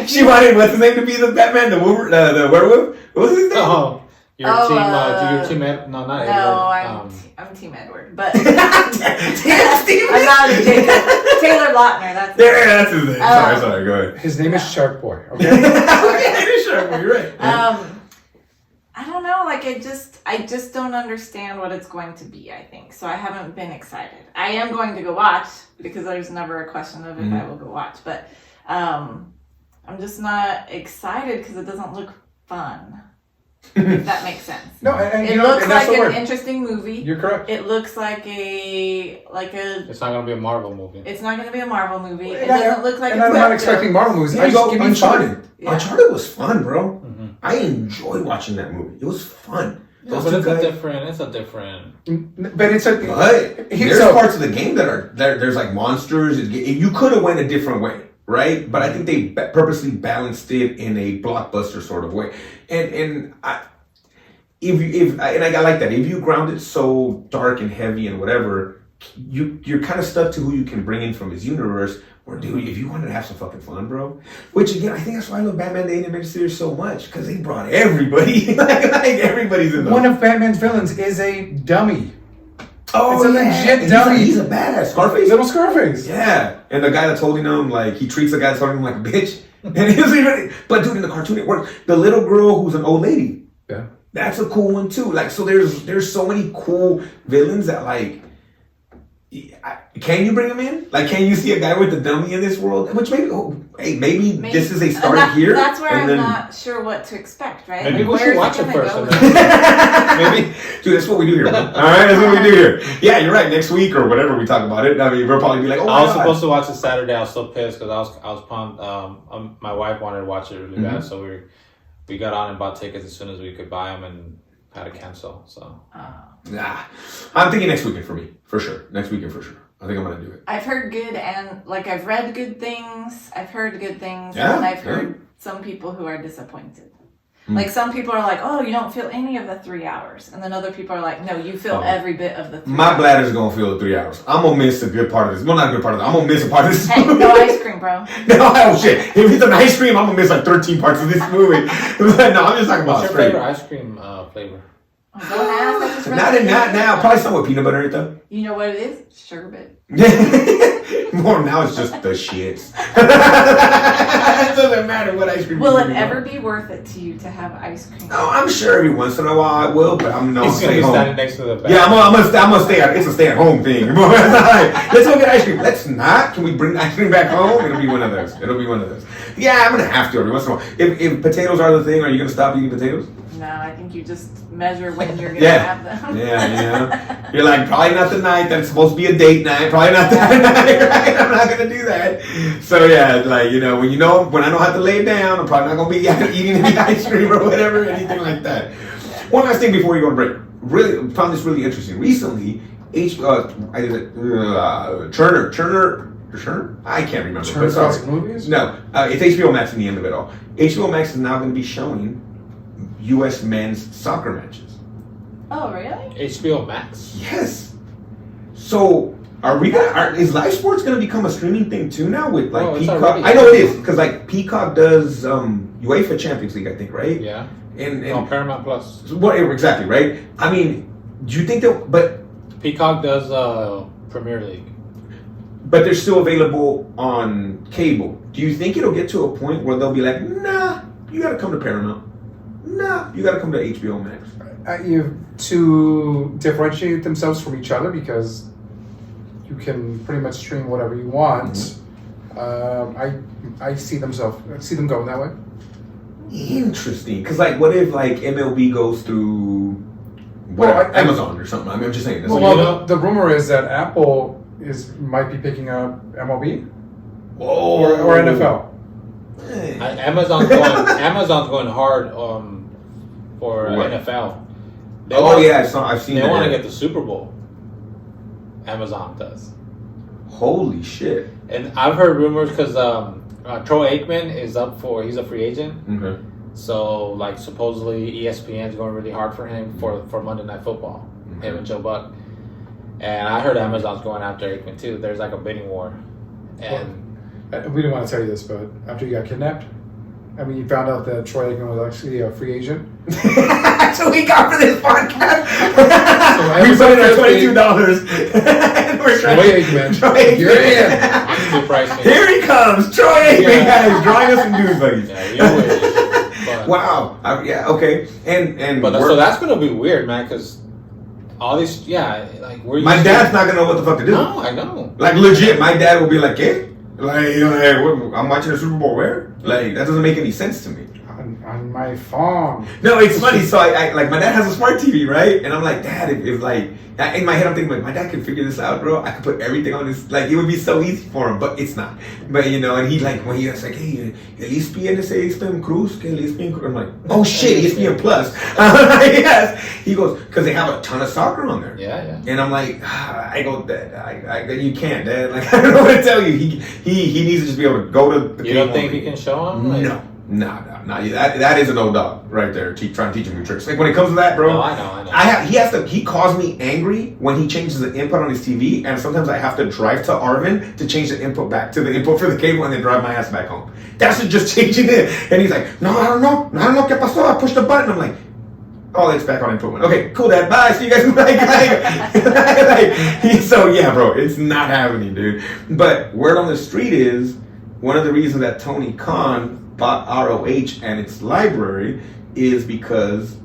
She wanted what's his name to be the Batman, the werewolf. What was his name? Oh, your team. No, not Edward. No, I'm Team Edward, but Damn, Steven. I'm not a Taylor Lautner. That's his name. Sorry, go ahead. His name is Shark Boy. Okay. It is Shark Boy. You're right. I don't know. Like, I just don't understand what it's going to be. I think so. I haven't been excited. I am going to go watch because there's never a question of if I will go watch, but I'm just not excited because it doesn't look fun. If that makes sense. No, and it looks like an interesting movie. You're correct. It looks like a. It's not gonna be a Marvel movie. It's not gonna be a Marvel movie. It doesn't doesn't look like. And I'm not expecting Marvel movies. Yeah, Just give me Uncharted. fun. Yeah. Uncharted was fun, bro. Mm-hmm. I enjoyed watching that movie. It was fun. Yeah, but it's a different. But it's a. But there's parts of the game that are there's like monsters. You could have went a different way, right? But I think they purposely balanced it in a blockbuster sort of way. And I like that. If you ground it so dark and heavy and whatever, you're kind of stuck to who you can bring in from his universe. Or dude, if you wanted to have some fucking fun, bro. Which again, I think that's why I love Batman the Animated Series so much, because they brought everybody. like everybody's in there. One of Batman's villains is a dummy. Oh, it's a legit dummy. He's a badass. Scarface? Little Scarface. Yeah. And the guy that's holding him, like, he treats the guy that's holding him like a bitch. And he doesn't even. But dude, in the cartoon, it works. The little girl who's an old lady. Yeah. That's a cool one too. Like, so there's so many cool villains that like. Can you bring them in? Like, can you see a guy with a dummy in this world? Which maybe this is a start here. That's where I'm not sure what to expect, right? Maybe we should watch it first. Maybe, dude, that's what we do here. All right, that's what we do here. Yeah, you're right. Next week or whatever we talk about it. I mean, we'll probably be like, oh, I was supposed to watch it Saturday. I was so pissed because I was pumped. My wife wanted to watch it really bad, so we got on and bought tickets as soon as we could buy them and had to cancel. So. Nah, I'm thinking next weekend for me, for sure. Next weekend for sure. I think I'm gonna do it. I've heard good and I've read good things. I've heard good things, yeah, and I've heard some people who are disappointed. Like, some people are like, "Oh, you don't feel any of the 3 hours," and then other people are like, "No, you feel every bit of the 3 hours." My bladder's gonna feel the 3 hours. I'm gonna miss a good part of this. Well, not a good part of this. I'm gonna miss a part of this. Hey, movie. no ice cream, bro. No, oh shit. If it's an ice cream, I'm gonna miss like 13 parts of this movie. No, I'm just talking about What's your favorite ice cream flavor? Don't ask. I just read Not it. now. Probably some with peanut butter in it though. You know what it is? Sherbet. More now it's just the shits. It doesn't matter what ice cream. Will it ever be worth it to you to have ice cream? No, I'm sure every once in a while I will, but I'm not stay home. Standing next to the bed. Yeah, I'm gonna stay. It's a stay-at-home thing. Let's go get ice cream. Let's not. Can we bring ice cream back home? It'll be one of those. Yeah, I'm gonna have to every once in a while. If potatoes are the thing, are you gonna stop eating potatoes? No, I think you just measure when you're gonna have them. Yeah. You're like, probably not the night that's supposed to be a date night. Probably not that night, right? I'm not gonna do that. So yeah, like, when I know how to lay it down, I'm probably not gonna be eating any ice cream or whatever, anything like that. One last thing before we go to break. Really found this really interesting. Recently, Turner? I can't remember. Turner Classic Movies? No, it's HBO Max in the end of it all. HBO Max is now going to be showing U.S. men's soccer matches. Oh, really? HBO Max? Yes. So, is live sports going to become a streaming thing too now with like Peacock? I know it is, because like Peacock does UEFA Champions League, I think, right? Yeah. And Paramount Plus. whatever, exactly, right? I mean, do you think that? But Peacock does Premier League. but they're still available on cable. Do you think it'll get to a point where they'll be like, nah, you got to come to Paramount. Nah, you got to come to HBO Max. You have to differentiate themselves from each other because you can pretty much stream whatever you want. I see them going that way. Interesting, because like, what if like MLB goes through whatever, Amazon or something? I mean, I'm just saying. That's The rumor is that Apple might be picking up MLB or NFL. Amazon's going hard for What? NFL. I've seen. They want to get the Super Bowl. Amazon does. Holy shit! And I've heard rumors because Troy Aikman is he's a free agent. Okay. So like supposedly ESPN's going really hard for him for Monday Night Football. Him and Joe Buck. And I heard Amazon's going after Aikman too. There's like a bidding war. And we didn't want to tell you this, but after you got kidnapped, I mean, you found out that Troy Aikman was actually a free agent. That's what we got for this podcast. We put in our $22. Troy Aikman. You're in. too pricey. Here he comes, Troy Aikman, guys, drawing us some news buddies. Yeah, you wish. But, Wow. Okay. And so that's gonna be weird, man, because all these, like my dad's not gonna know what the fuck to do. No, I know. Like legit, my dad will be like, "Hey, I'm watching the Super Bowl. Where? Like that doesn't make any sense to me." On my phone. No, it's funny. So I like my dad has a smart TV, right? And I'm like, Dad, if like in my head I'm thinking like my dad can figure this out, bro. I could put everything on this. Like it would be so easy for him, but it's not. But and he like when he's like, hey, el ESPN se ESPN Cruz, que el ESPN Cruz. I'm like, oh shit, ESPN Plus. Yes. He goes because they have a ton of soccer on there. Yeah. And I'm like, I go, Dad, you can't, Dad. Like I don't know what to tell you. He needs to just be able to go to. You don't think he can show him? Like, No. That is an old dog right there. Trying to teach him new tricks. Like when it comes to that, bro. No, I know. He calls me angry when he changes the input on his TV, and sometimes I have to drive to Arvin to change the input back to the input for the cable, and then drive my ass back home. That's just changing it. And he's like, no, I don't know, qué pasó. I pushed the button. I'm like, oh, it's back on input one. Okay, cool, Dad. Bye. See you guys. So yeah, bro, it's not happening, dude. But word on the street is one of the reasons that Tony Khan bought ROH and its library is because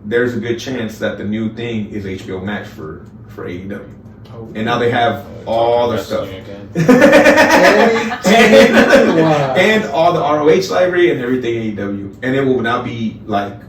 there's a good chance that the new thing is HBO Max for AEW. And now they have all their stuff. and all the ROH library and everything AEW. And it will now be like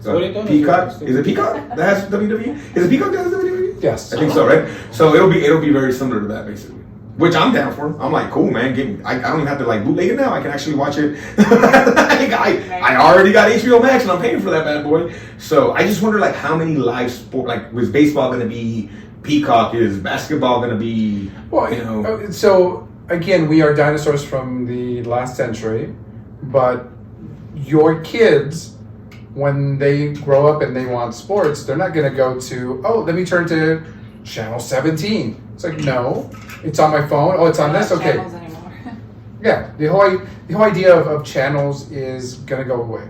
Peacock. Is it Peacock that has WWE? Is it Peacock that has WWE? Yes. I think so, right? So it'll be very similar to that basically. Which I'm down for. I'm like, cool, man. I don't even have to like bootleg it now. I can actually watch it. I already got HBO Max and I'm paying for that bad boy. So I just wonder like how many live sport, like was baseball going to be Peacock? Is basketball going to be? Well, so again, we are dinosaurs from the last century, but your kids, when they grow up and they want sports, they're not going to go to let me turn to channel 17. It's like, no, it's on my phone. Oh, it's on this? Okay. Yeah, the whole idea of channels is going to go away.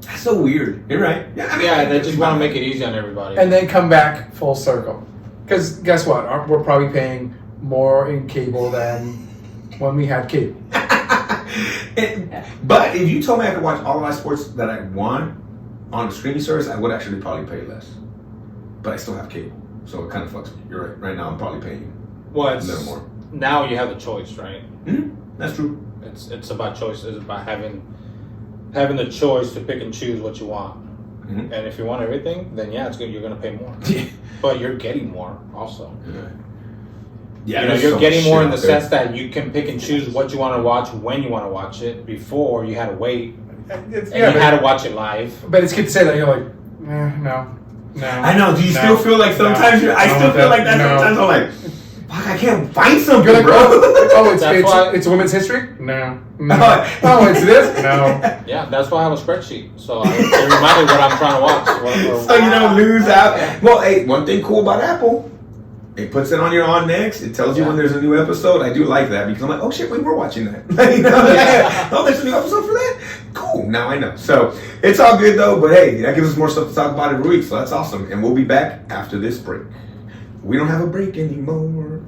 That's so weird. You're right. Yeah, they just want to make it easy on everybody. And then come back full circle. Because guess what? We're probably paying more in cable than when we had cable. But if you told me I could watch all of my sports that I want on the streaming service, I would actually probably pay less. But I still have cable. So it kind of fucks me. You're right. Right now, I'm probably paying a little more. Now you have the choice, right? Mm-hmm. That's true. It's about choice. It's about having the choice to pick and choose what you want. Mm-hmm. And if you want everything, then yeah, it's good. You're gonna pay more. But you're getting more also. Yeah, you're getting more in the sense that you can pick and choose what you want to watch when you want to watch it. Before you had to wait, and you had to watch it live. But it's good to say that you're like, no. I know. Do you still feel like sometimes I still feel like that sometimes? I'm like, fuck, I can't find something, like, bro. It's women's history? No. Oh, it's this? No. Yeah, that's why I have a spreadsheet. So it reminded me what I'm trying to watch. So you don't lose out. Well, hey, one thing cool about Apple, It puts it on your on next. It tells you when there's a new episode. I do like that because I'm like, oh shit, we were watching that. You know? Oh, there's a new episode for that? Cool, now I know. So it's all good though, but hey, that gives us more stuff to talk about every week, so that's awesome. And we'll be back after this break. We don't have a break anymore.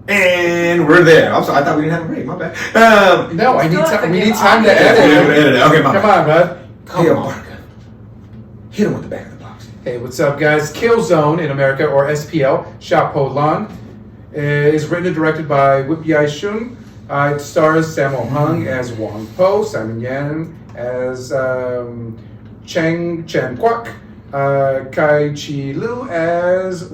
And we're there. I'm sorry, I thought we didn't have a break. My bad. No, we need time to edit. Okay, my Come bad. on, bud. Hey, Abarca. Hit him with the back of the box. Hey, what's up, guys? Killzone in America, or SPL, Xiaopo Lan, is written and directed by Whip Yai Shun. It stars Sammo Hung as Wang Po, Simon Yan as Cheng Chen Kwok, Kai Chi Lu as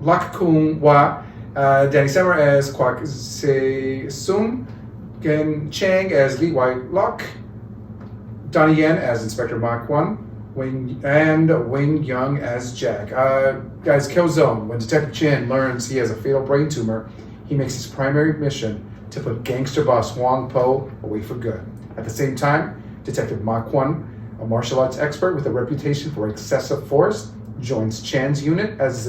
Lak Kung Hua, Danny Summer as Kwok Se Sum, Gen Chang as Li Wai Lok, Donnie Yen as Inspector Mach 1, Wing Young as Jack. Guys, Killzone. When Detective Chin learns he has a fatal brain tumor, he makes his primary mission to put gangster boss Wang Po away for good. At the same time, Detective Mach 1, a martial arts expert with a reputation for excessive force, joins Chan's unit as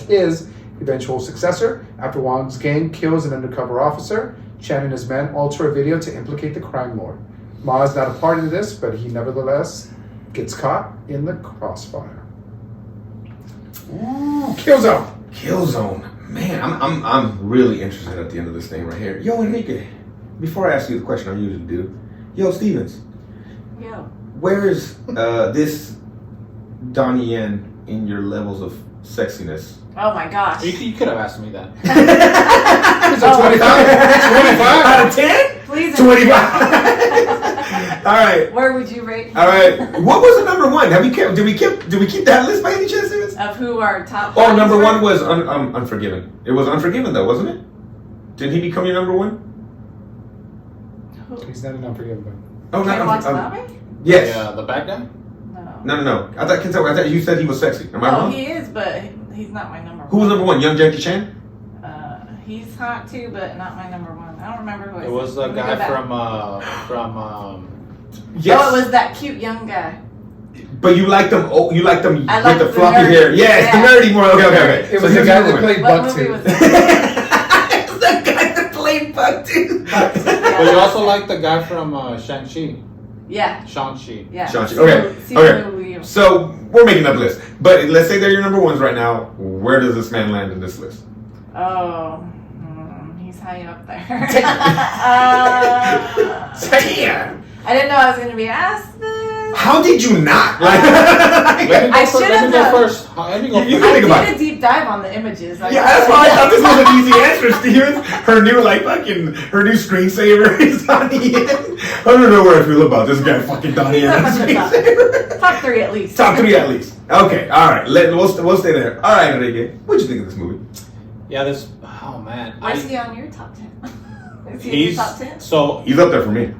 his eventual successor. After Wang's gang kills an undercover officer, Chan and his men alter a video to implicate the crime lord. Ma is not a part of this, but he nevertheless gets caught in the crossfire. Ooh, Killzone. Killzone. Man, I'm really interested at the end of this thing right here. Yo, Enrique, before I ask you the question I usually do, yo, Stevens. Yo. Where is this Donnie Yen in your levels of sexiness? Oh my gosh. You could have asked me that. It's a 25 out of 10? Please. 25. All right. Where would you rate? All right. What was the number one? Did we keep that list by any chance? Stevens? Of who our top? Oh, number were? one was Unforgiven. It was Unforgiven though, wasn't it? Didn't he become your number one? He's not an unforgiving. Oh, Ken not Watanabe? Yes. Yeah, the bad guy? No. No. I thought you said he was sexy. Am I wrong? He is, but he's not my number one. Who was number one? Young Jackie Chan? He's hot too, but not my number one. I don't remember who It was the guy from Yes. Oh, it was that cute young guy. But you liked them. Oh, you liked them I with liked the the fluffy nerdy. hair. Yes, Yeah. the nerdy more. Okay. It was the guy that played What movie was Bucktooth. it? It's the guy that played Bucktooth. But you also like the guy from Shang-Chi. Yeah. Shang-Chi. Yeah. Shang-Chi. Okay. So we're making up lists. But let's say they're your number ones right now. Where does this man land in this list? Oh, he's high up there. Damn. I didn't know I was going to be asked this. How did you not? Let me should've go known. first. Let me go You first. can think about I did a deep dive on the images. Yeah, that's why I thought this was an easy answer, Steven. Her new screensaver is Donnie Yen. I don't know where I feel about this guy fucking Donnie Yen on screensaver. Top three at least. Top three at least. Okay, all right. We'll stay there. All right, Enrique. What'd you think of this movie? Yeah, oh man. Where's he on your top 10? Is he in He's your top 10? He's up there for me.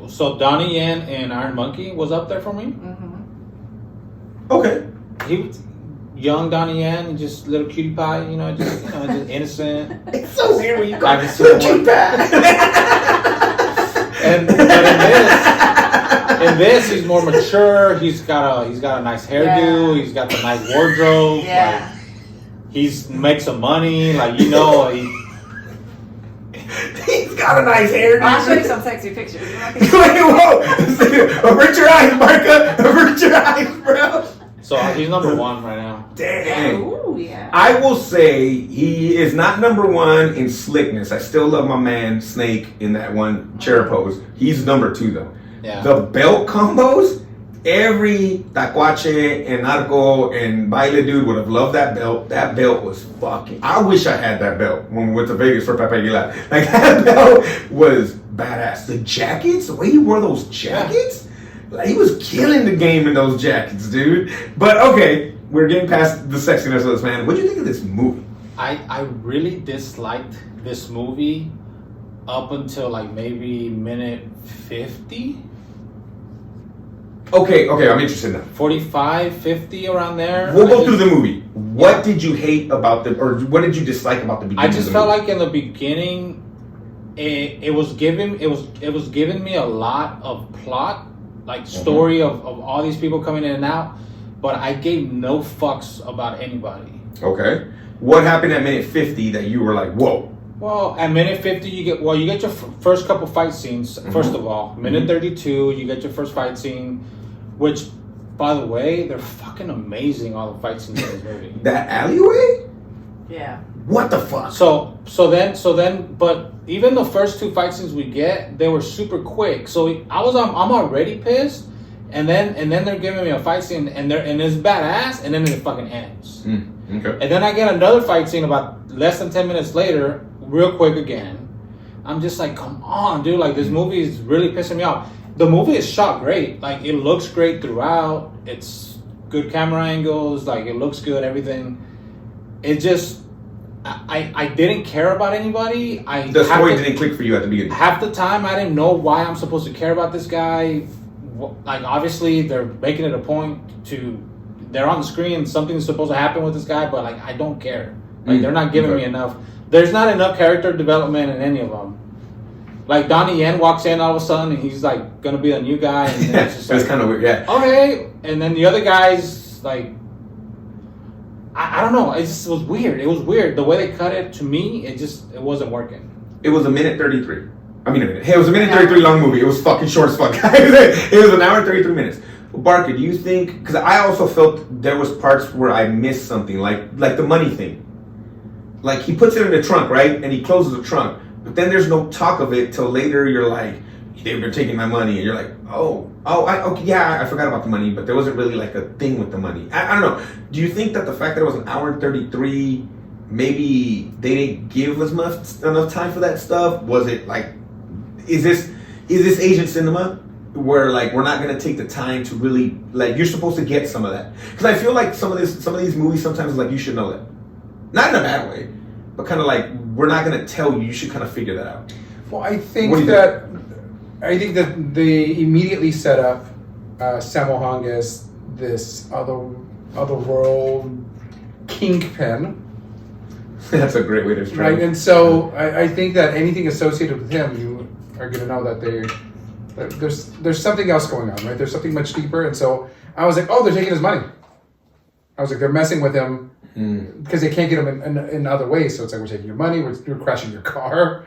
So Donnie Yen and Iron Monkey was up there for me. Mm-hmm. Okay. He was young Donnie Yen, just little cutie pie, just innocent. It's so weird when you call I it can see little the cute pie. But in this, he's more mature. He's got a nice hairdo. Yeah. He's got the nice wardrobe. Yeah. Like, he's makes some money. He's got a nice hair. I'll show you some sexy pictures. Wait, whoa! Avert your eyes, Marca. Avert your eyes, bro. So he's number one right now. Dang. Ooh, yeah. I will say he is not number one in slickness. I still love my man Snake in that one chair pose. He's number two though. Yeah. The belt combos, every tacuache and narco and baile dude would have loved that belt. That belt was fucking. I wish I had that belt when we went to Vegas for Pepe Aguilar. Like that belt was badass. The jackets, the way he wore those jackets, like he was killing the game in those jackets, dude. But okay, we're getting past the sexiness of this man. What do you think of this movie? I really disliked this movie up until like maybe minute 50. Okay, I'm interested now. 45, 50, around there. We'll go through the movie. What did you hate about or what did you dislike about the beginning? I just of the felt movie? like in the beginning, it was giving me a lot of plot, like story of all these people coming in and out. but I gave no fucks about anybody. Okay. What happened at minute 50 that you were like, whoa? Well, at minute 50, you get your first couple fight scenes. First of all, minute 32, you get your first fight scene, which, by the way, they're fucking amazing. All the fight scenes in this movie. That alleyway? Yeah. What the fuck? So then, but even the first two fight scenes we get, they were super quick. So I'm already pissed, and then they're giving me a fight scene, and it's badass, and then it fucking ends. Okay. And then I get another fight scene about less than 10 minutes later, real quick again. I'm just like, come on, dude! Like, this movie is really pissing me off. The movie is shot great. Like, it looks great throughout. It's good camera angles. Like, it looks good. Everything. It just. I didn't care about anybody. The story didn't click for you at the beginning. Half the time, I didn't know why I'm supposed to care about this guy. Like, obviously, they're making it a point to... They're on the screen, something's supposed to happen with this guy, but, like, I don't care. Like, they're not giving me enough. There's not enough character development in any of them. Like, Donnie Yen walks in all of a sudden, and he's, like, gonna be a new guy. And then it's just That's like, kind of weird, yeah. okay. And then the other guys, like... I don't know. It just was weird. It was weird. The way they cut it, to me, it wasn't working. It was a minute 33. It was a minute 33 long movie. It was fucking short as fuck. It was an hour and 33 minutes. Barker, do you think... Because I also felt there was parts where I missed something, like the money thing. Like, he puts it in the trunk, right? And he closes the trunk. But then there's no talk of it till later you're like, they're taking my money. And you're like, I forgot about the money. But there wasn't really like a thing with the money. I don't know. Do you think that the fact that it was an hour and 33, maybe they didn't give enough time for that stuff? Was it like, is this Asian cinema where like we're not gonna take the time to really, like, you're supposed to get some of that? Because I feel like some of these movies sometimes is like, you should know that, not in a bad way, but kind of like, we're not gonna tell you. You should kind of figure that out. Well, I think that they immediately set up Sammo Hung as this other world kingpin. That's a great way to describe Right, it. and so I think that anything associated with him, you are going to know that there's something else going on, right? There's something much deeper, and so I was like, oh, they're taking his money. I was like, they're messing with him because they can't get him in other ways. So it's like, we're taking your money, we're crashing your car.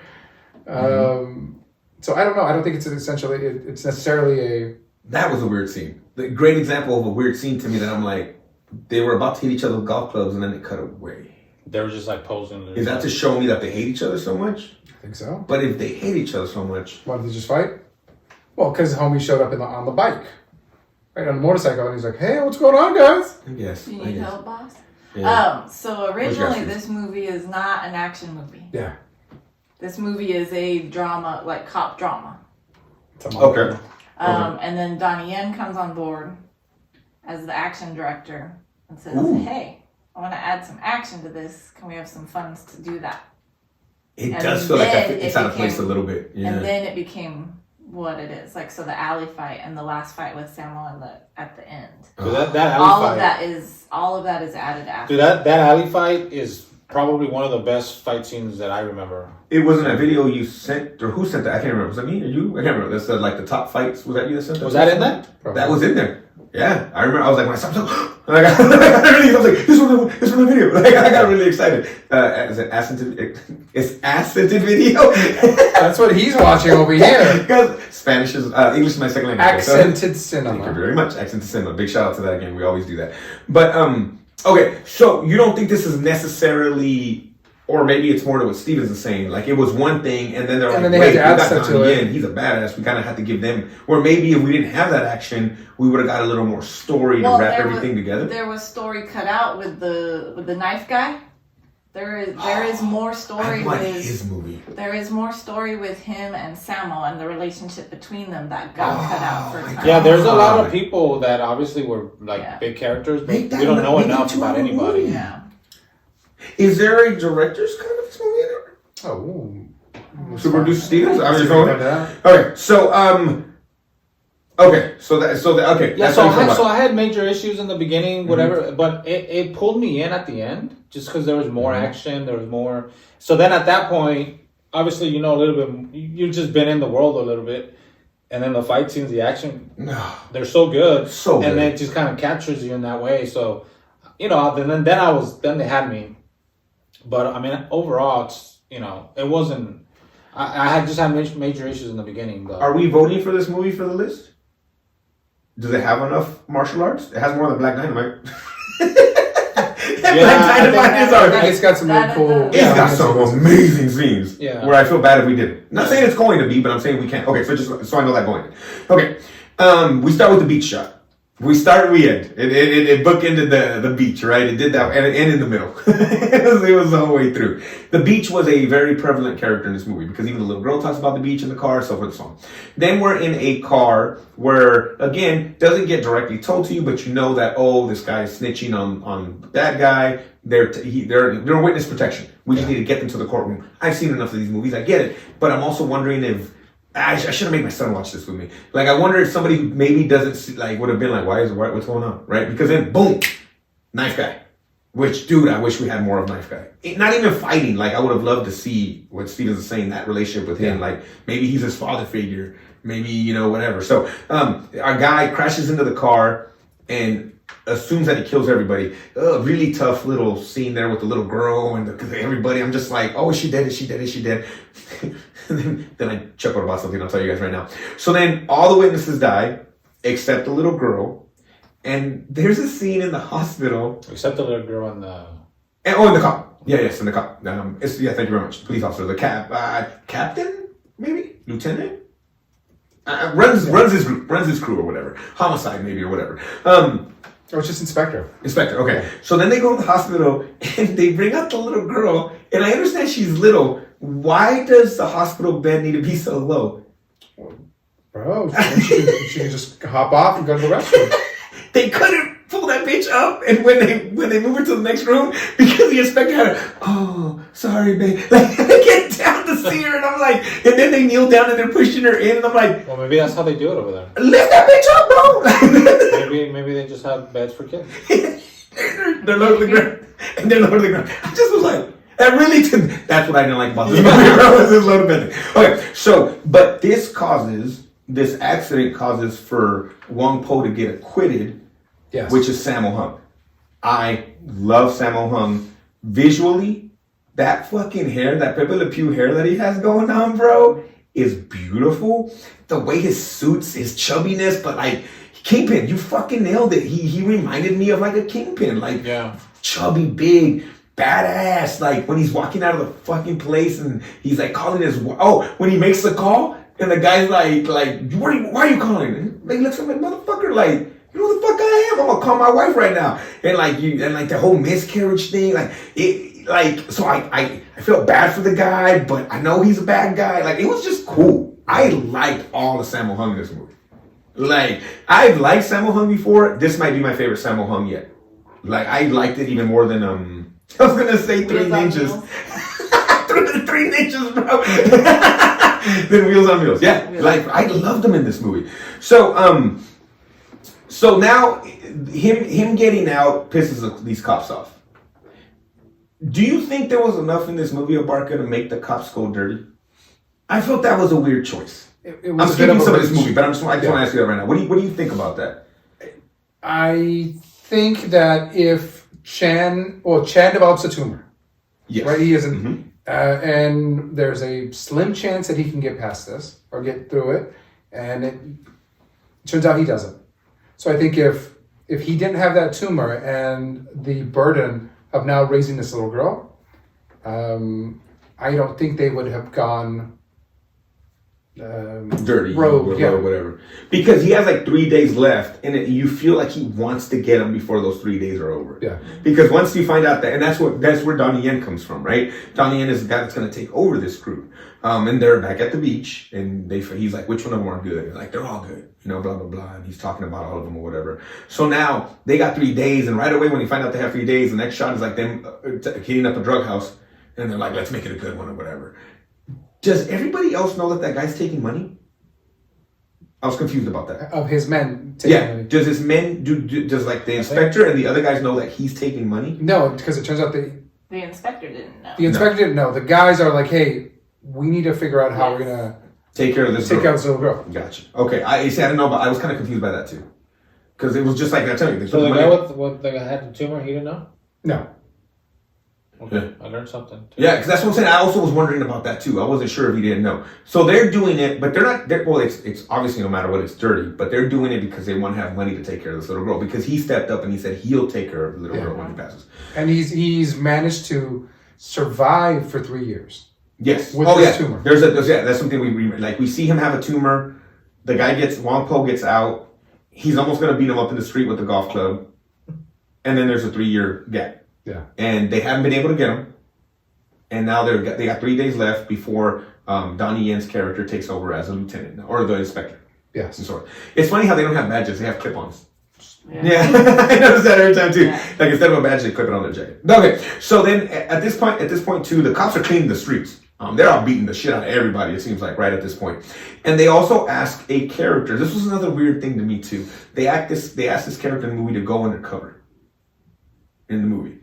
So I don't know. I don't think it's necessarily a... That was a weird scene. The great example of a weird scene to me that I'm like, they were about to hit each other with golf clubs and then they cut away. They were just like posing. Is that to show me that they hate each other so much? I think so. But if they hate each other so much... Why did they just fight? Well, because homie showed up on the bike. Right, on the motorcycle, and he's like, hey, what's going on, guys? Yes. Do you need help, boss? Yeah. So originally this movie is not an action movie. Yeah. This movie is a drama, like cop drama. Okay. And then Donnie Yen comes on board as the action director and says, hey, I want to add some action to this. Can we have some funds to do that? It does feel like it's out of place a little bit. Yeah. And then it became what it is. Like, so the alley fight and the last fight with Samuel at the end. So that alley all fight, of that is added after. Dude, that alley fight is probably one of the best fight scenes that I remember. It wasn't a video you sent, or who sent that? I can't remember. Was that me or you? I can't remember. That said, like, the top fights. Was that you that sent that? Was that in that? That was in there. Yeah, I remember. I was like, when I saw it, I was like, this one the video. Like, I got really excited. Is it accented? It's accented video. That's what he's watching over here. Because Spanish is English is my second language. Accented so, cinema. Thank you very much. Accented cinema. Big shout out to that again. We always do that. But okay, so you don't think this is necessarily, or maybe it's more to what Stevens is saying. Like, it was one thing, and then they're like, then they wait, had to we add got stuff to Donnie it. Yen. He's a badass. We kind of had to give them, or maybe if we didn't have that action, we would have got a little more story to wrap everything together. There was story cut out with the knife guy. There is more story I like with his movie. There is more story with him and Samo and the relationship between them that got cut out for time. Yeah, there's a lot of people that obviously were like big characters, but we don't know enough about anybody. Yeah. Is there a director's cut of this movie in there? Oh. Super Producer Stevens? I was just Something going. like that. Okay, so okay. Yeah, that's so what I'm talking I had major issues in the beginning, whatever, but it pulled me in at the end just because there was more action, there was more. So then at that point, obviously, you know a little bit, you've just been in the world a little bit. And then the fight scenes, the action, No. they're so good. So good. And it just kind of captures you in that way. So, you know, then they had me. But I mean, overall, it's, you know, it wasn't. I had just had major issues in the beginning. But Are we voting for this movie for the list? Does it have enough martial arts? It has more than Black Dynamite. Black Dynamite is I our. think it's got some really cool. It's got some amazing scenes. Yeah. Where I feel bad if we didn't. Not saying it's going to be, but I'm saying we can't. Okay, so just so I know that going. Okay, we start with the beach shot. We start, we end. It bookended the beach, right? It did that, and in the middle. it was the whole way through. The beach was a very prevalent character in this movie because even the little girl talks about the beach in the car, so forth and so on. Then we're in a car where, again, doesn't get directly told to you, but you know that, oh, this guy is snitching on that guy. They're witness protection. We just need to get them to the courtroom. I've seen enough of these movies. I get it. But I'm also wondering if I should have made my son watch this with me. Like, I wonder if somebody who maybe doesn't see, like, would have been like, what's going on, right? Because then, boom, knife guy. Which, dude, I wish we had more of knife guy. Not even fighting. Like, I would have loved to see what Stevens is saying, that relationship with him. Like, maybe he's his father figure. Maybe, you know, whatever. So, our guy crashes into the car and assumes that he kills everybody. Really tough little scene there with the little girl and everybody. I'm just like, oh, is she dead? Is she dead? Is she dead? And then I chuckled about something I'll tell you guys right now. So then all the witnesses die, except the little girl. And there's a scene in the hospital. Except the little girl in the... in the cop. Yes, in the cop. Thank you very much. Police officer. The captain? Maybe? Lieutenant? Runs his group, runs his crew or whatever. Homicide maybe or whatever. Oh, it's just Inspector. Inspector, okay. So then they go to the hospital and they bring out the little girl. And I understand she's little. Why does the hospital bed need to be so low? Bro, she can just hop off and go to the restroom. They couldn't pull that bitch up, and when they move her to the next room, because the inspector had sorry, babe. Like, they get down to see her, and I'm like, and then they kneel down and they're pushing her in, and I'm like, well, maybe that's how they do it over there. Lift that bitch up, bro. maybe they just have beds for kids. They're low to the ground, and they're low to the ground. I just was like, that really didn't. That's what I didn't like about this movie, bro. Was this low to bed thing. Okay, so but this accident causes for Wong Po to get acquitted. Yes. Which is Sammo Hung. I love Sammo Hung. Visually, that fucking hair, that Pepe Le Pew hair that he has going on, bro, is beautiful. The way his suits, his chubbiness, but like, Kingpin, you fucking nailed it. He reminded me of like a Kingpin. Like, chubby, big, badass. Like, when he's walking out of the fucking place and he's like calling when he makes the call and the guy's like, why are you calling? And he looks at him like, motherfucker, like, you know who the fuck I am? I'm gonna call my wife right now. And like the whole miscarriage thing, so I felt bad for the guy, but I know he's a bad guy. Like, it was just cool. I liked all the Sammo Hung in this movie. Like, I've liked Sammo Hung before. This might be my favorite Sammo Hung yet. Like, I liked it even more than I was gonna say Three Ninjas. Three Ninjas, bro. Than Wheels on Wheels. Yeah. Like, I loved them in this movie. So now, him getting out pisses these cops off. Do you think there was enough in this movie, Abarca, to make the cops go dirty? I felt that was a weird choice. I'm skipping some of this movie, but I just want to ask you that right now. What do you think about that? I think that if Chan develops a tumor, right? He isn't, and there's a slim chance that he can get past this or get through it, and it turns out he doesn't. So I think if he didn't have that tumor and the burden of now raising this little girl, I don't think they would have gone dirty rogue, or whatever. Because he has like 3 days left, and you feel like he wants to get him before those 3 days are over. Yeah. Because once you find out that, and that's where Donnie Yen comes from, right? Donnie Yen is the guy that's going to take over this group. And they're back at the beach, and he's like, which one of them are good? And like, they're all good, blah, blah, blah. And he's talking about all of them or whatever. So now they got 3 days, and right away when you find out they have 3 days, the next shot is like them hitting up a drug house, and they're like, let's make it a good one or whatever. Does everybody else know that guy's taking money? I was confused about that. Of his men taking money. Does his men, does like the inspector and the other guys know that he's taking money? No, because it turns out the inspector didn't know. The inspector didn't know. The guys are like, hey, we need to figure out how we're going to Take care of this Take girl. out this little girl. Gotcha. Okay, I see. I didn't know, but I was kind of confused by that too, because it was just like I tell you. They So took the guy money. with the guy had the tumor, he didn't know? No. Okay, I learned something. Yeah, because that's what I'm saying. I also was wondering about that too. I wasn't sure if he didn't know. So they're doing it, but they're not. Well, it's obviously no matter what, it's dirty. But they're doing it because they want to have money to take care of this little girl. Because he stepped up and he said he'll take care of the little girl when he passes. And he's managed to survive for 3 years. Yes. With oh this yeah. tumor. That's something we see him have a tumor. The guy Wong Po gets out. He's almost gonna beat him up in the street with the golf club. And then there's a 3-year gap. Yeah. And they haven't been able to get him. And now they got 3 days left before Donnie Yen's character takes over as a lieutenant or the inspector. Yes. Sorry. It's funny how they don't have badges; they have clip-ons. Yeah. I notice that every time too. Yeah. Like instead of a badge, they clip it on their jacket. Okay, so then at this point too, the cops are cleaning the streets. They're all beating the shit out of everybody. It seems like right at this point, and they also ask a character. This was another weird thing to me too. They asked this character in the movie to go undercover. In the movie,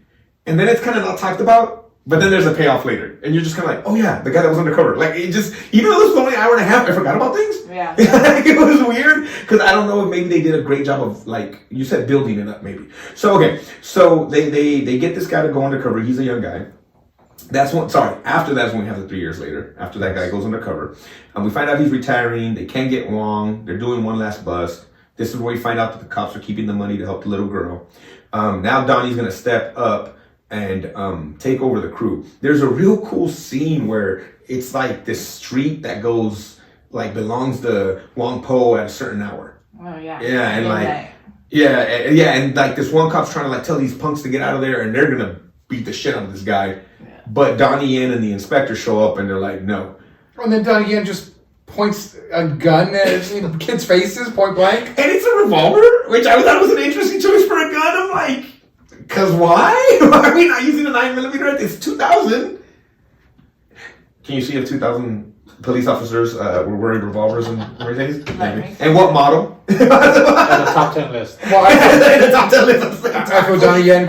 and then it's kind of not talked about. But then there's a payoff later, and you're just kind of like, oh yeah, the guy that was undercover. Like it just, even though it was only an hour and a half, I forgot about things. Yeah. It was weird because I don't know if maybe they did a great job of, like you said, building it up maybe. So okay, so they get this guy to go undercover. He's a young guy. After that's when we have the 3 years later. After that guy goes undercover, and we find out he's retiring. They can't get Wong. They're doing one last bust. This is where we find out that the cops are keeping the money to help the little girl. Now Donnie's gonna step up and take over the crew. There's a real cool scene where it's like this street that goes like belongs to Wong Po at a certain hour. Oh yeah. Yeah, and like Midnight. yeah, and like this one cop's trying to like tell these punks to get out of there, and they're gonna beat the shit out of this guy. Yeah. But Donnie Yen and the inspector show up, and they're like, no. And then Donnie Yen just points a gun at kids' faces, point blank. And it's a revolver, which I thought was an interesting choice for a gun. I'm like, because why? Why are we not using a 9mm? It's 2000. Can you see if 2000 police officers were wearing revolvers in Mercedes? And what model? And the top 10 list. Well, The top 10 list. I feel Donnie Yen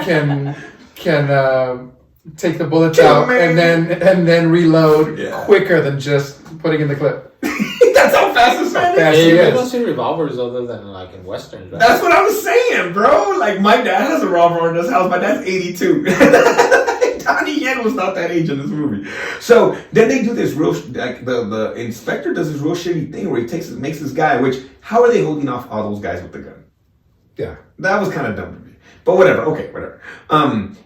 can take the bullets Kill out me. and then reload Yeah. quicker than just putting in the clip. That's how fast this man is. Fast Hey, he you is. don't see revolvers other than like in westerns, right? That's what I was saying, bro. Like, my dad has a revolver in his house. My dad's 82. Donnie Yen was not that age in this movie. So then they do this real, like the inspector does this real shitty thing where he makes this guy, which, how are they holding off all those guys with the gun? Yeah. That was kind of dumb to me. But whatever, okay, whatever.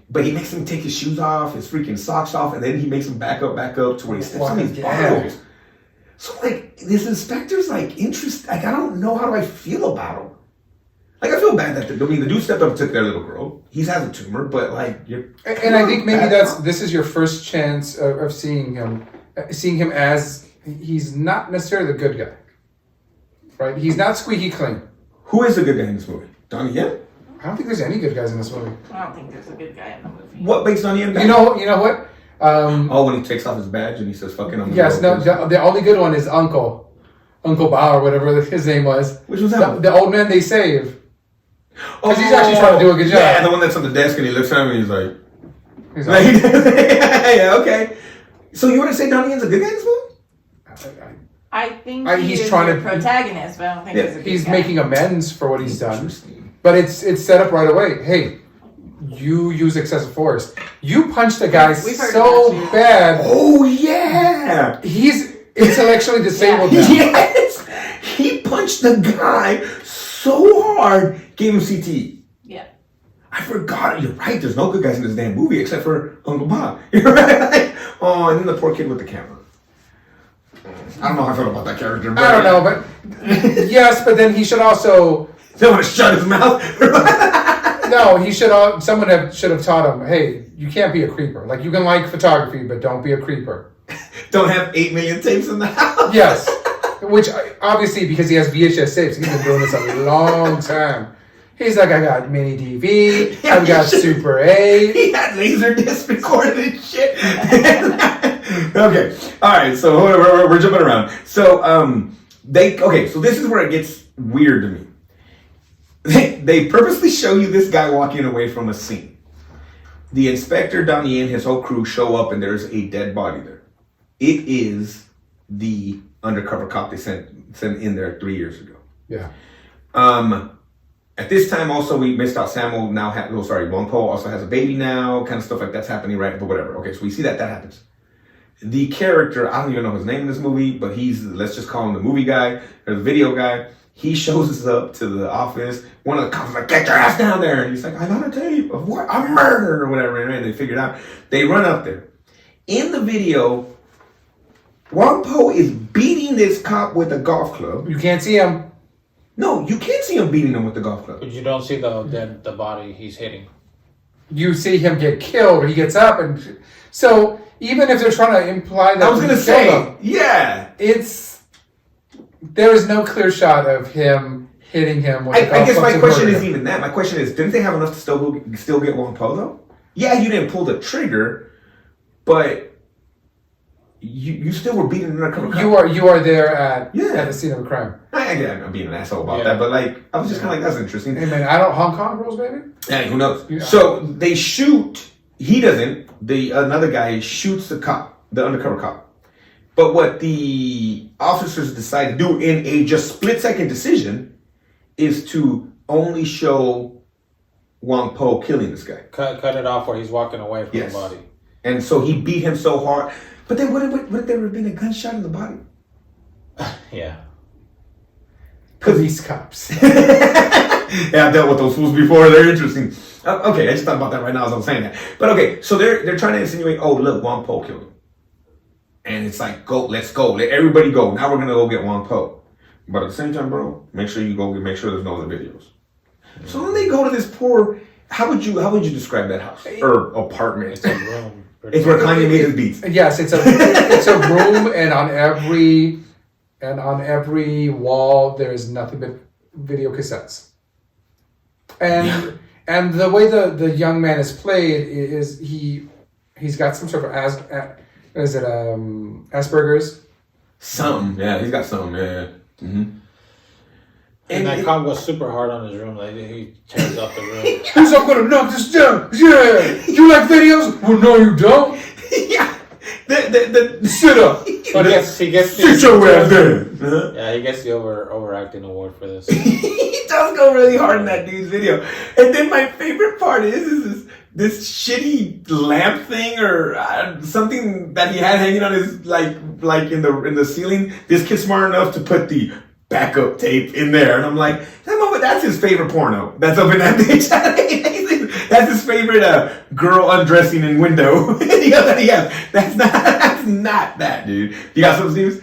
But he makes him take his shoes off, his freaking socks off, and then he makes him back up to where he steps on these bottles. So, like, this inspector's, like, like, I don't know how do I feel about him. Like, I feel bad that, the dude stepped up and took their little girl. He has a tumor, but, like, you're... And I think maybe this is your first chance of seeing him as, he's not necessarily the good guy. Right? He's not squeaky clean. Who is the good guy in this movie? Donnie Yen? I don't think there's any good guys in this movie. I don't think there's a good guy in the movie. What makes Donnie Yen bad? You know what? When he takes off his badge and he says, fucking on the Yes, no, road. the only good one is Uncle Bao or whatever his name was. Which was that? The old man they save. Because he's actually trying to do a good job. Yeah, the one that's on the desk and he looks at him and he's like... He's like, yeah, okay. So you want to say Donnie Yen's a good guy in this movie? I think he's he's trying the to- protagonist, but I don't think he's a good he's guy. making amends for what he's done. Interesting. But it's set up right away. Hey, you use excessive force. You punched a guy We've heard so about you. bad. Oh, yeah. He's intellectually disabled now. Yes. He punched the guy so hard, gave him CTE. Yeah. I forgot. You're right. There's no good guys in this damn movie except for Uncle Bob. You're right. Oh, and then the poor kid with the camera. I don't know how I feel about that character. But I don't know, but yes, but then he should also. They want to shut his mouth. No, he should. Someone should have taught him. Hey, you can't be a creeper. Like you can like photography, but don't be a creeper. Don't have 8 million tapes in the house. Yes, which obviously because he has VHS tapes, he's been doing this a long time. He's like, I got mini DV, I've got Super 8. He had laser disc recorded and shit. Okay, all right. So we're jumping around. So so this is where it gets weird to me. They purposely show you this guy walking away from a scene. The inspector, Donnie, and his whole crew show up, and there's a dead body there. It is the undercover cop they sent in there 3 years ago. Yeah. At this time, also, we missed out. Samuel now Wong Po also has a baby now, kind of stuff like that's happening, right? But whatever. Okay, so we see that happens. The character, I don't even know his name in this movie, but let's just call him the movie guy or the video guy. He shows up to the office. One of the cops is like, get your ass down there. And he's like, I got a tape of what? A murder or whatever. And they figure it out. They run up there. In the video, Wong Po is beating this cop with a golf club. You can't see him. No, you can't see him beating him with the golf club. But you don't see the body he's hitting. You see him get killed, or he gets up, and so even if they're trying to imply that I was gonna say, yeah, there is no clear shot of him hitting him with I a golf guess club my to question murder is him. even that. My question is, didn't they have enough to still get Wong Po though? Yeah, you didn't pull the trigger, but you still were beating an undercover cop. You are there at the scene of a crime. I'm being an asshole about that, but like I was just kind of like, that's interesting. Hey man, Hong Kong rules, baby. Yeah, who knows? Yeah. So they shoot. He doesn't. Another guy shoots the cop, the undercover cop. But what the officers decide to do in a just split-second decision is to only show Wong Po killing this guy. Cut it off where he's walking away from the body. And so he beat him so hard. But then what if there had been a gunshot in the body? Yeah. Police cops. Yeah, I've dealt with those fools before. They're interesting. Okay, I just thought about that right now as I'm saying that. But okay, so they're trying to insinuate, oh, look, Wong Po killed him. And it's like, let's go. Let everybody go. Now we're going to go get Wong Po. But at the same time, bro, make sure there's no other videos. So then they go to this poor, how would you describe that house? Or apartment? It's a room. It's where Kanye made his beats. Yes, it's a room, and on every wall there is nothing but video cassettes. And the way the young man is played is he's got some sort of Asperger's. Something, yeah, he's got something, yeah. Mm-hmm. And that cop was super hard on his room. Like he tears up the room. He's I'm gonna knock this down. Yeah, you like videos? Well, no, you don't. Yeah, the sit up. But he gets sit your ass there. Yeah, he gets the overacting award for this. He does go really hard in that dude's video. And then my favorite part is this shitty lamp thing or something that he had hanging on his like in the ceiling. This kid's smart enough to put the backup tape in there, and I'm like, that's his favorite porno. That's up in that bitch. That's his favorite girl undressing in window. That he has. That's not that, dude. You got some news?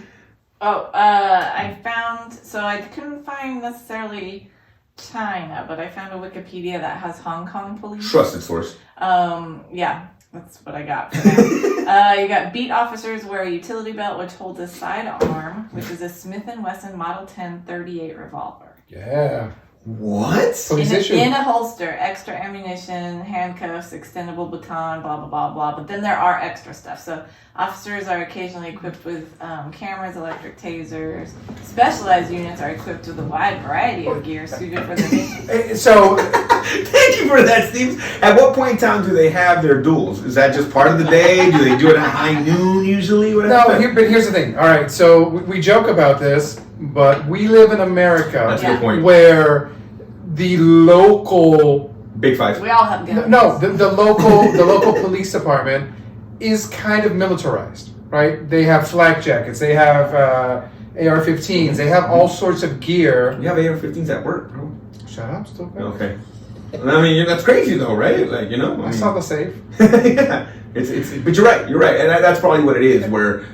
Oh, I found, so I couldn't find necessarily China, but I found a Wikipedia that has Hong Kong police. Trusted source. Yeah, that's what I got for now. You got beat officers wear a utility belt which holds a sidearm, which is a Smith & Wesson Model 10 .38 revolver. Yeah. What? In a holster, extra ammunition, handcuffs, extendable baton, blah, blah, blah, blah. But then there are extra stuff. So officers are occasionally equipped with cameras, electric tasers. Specialized units are equipped with a wide variety of gear suited for the mission. So, thank you for that, Steve. At what point in time do they have their duels? Is that just part of the day? Do they do it at high noon usually? but here's the thing. All right, so we joke about this, but we live in America. That's a good point. Where the local big fights. We all have guns. No, the local police department is kind of militarized, right? They have flak jackets, they have AR-15s, they have all sorts of gear. You have AR-15s at work, bro. Shut up, stupid. Okay. I mean, that's crazy though, right? Like, you know. I saw the safe. Yeah. But you're right. And that's probably what it is, where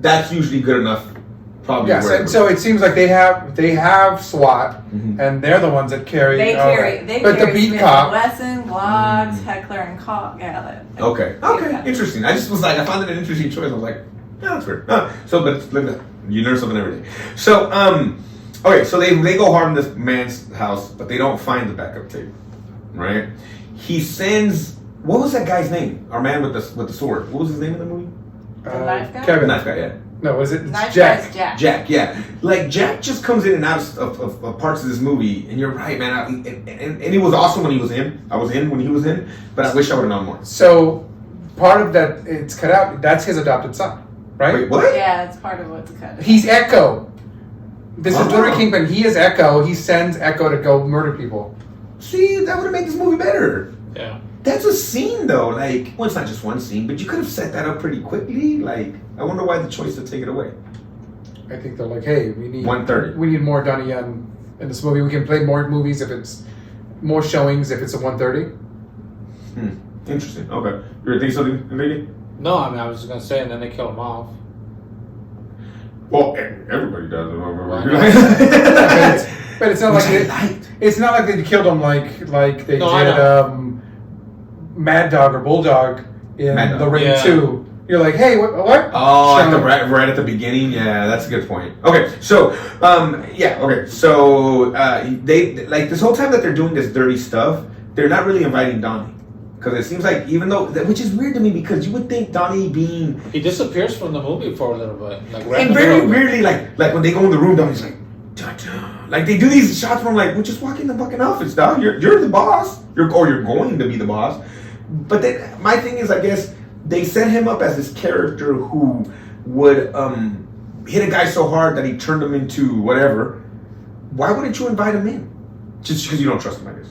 that's usually good enough. Probably. Yes, and so it seems like they have SWAT, and they're the ones that carry. They carry the beat Smith cop, Wesson, Glocks, Heckler and Koch. Yeah. Okay. Interesting. I just was like, I found it an interesting choice. I was like, yeah, that's weird. So, but look at that. You learn something every day. So, okay. So they go hard in this man's house, but they don't find the backup tape. Right? He sends. What was that guy's name? Our man with the sword. What was his name in the movie? The knife guy. Kevin. Knife guy. Yeah. No, was it? Knife Jack. Jack. Jack, yeah. Like, Jack just comes in and out of parts of this movie, and you're right, man. And it was awesome when he was in. I was in when he was in, but I wish I would have known more. So, part of that, it's cut out, that's his adopted son, right? Wait, what? Yeah, it's part of what's cut. He's Echo. This is Oh. literally Kingpin. He is Echo. He sends Echo to go murder people. See, that would have made this movie better. Yeah. That's a scene though. Like, well, it's not just one scene, but you could have set that up pretty quickly. Like, I wonder why the choice to take it away. I think they're like, hey, we need 1:30. We need more Donnie Yen in this movie. We can play more movies if it's more showings if it's a 1:30. Interesting. Okay. You were think something, Enrique? No, I mean, I was just gonna say, and then they kill him off. Well, everybody does. But it's not like it's not like they killed him like they No, I did Mad Dog or Bulldog in Mad Dog. The Ring Yeah. 2. You're like, hey, what? Oh, Show him. right at the beginning. Yeah, that's a good point. Okay, so so they like this whole time that they're doing this dirty stuff, they're not really inviting Donnie because it seems like even though which is weird to me because you would think Donnie being He disappears from the movie for a little bit, like right in and the very middle. weirdly like when they go in the room, Donnie's like. Cha-cha. Like they do these shots where I'm like, well, just walk in the fucking office, dog. You're the boss. You're going to be the boss. But then my thing is, I guess they set him up as this character who would hit a guy so hard that he turned him into whatever. Why wouldn't you invite him in? Just because you don't trust him, I guess.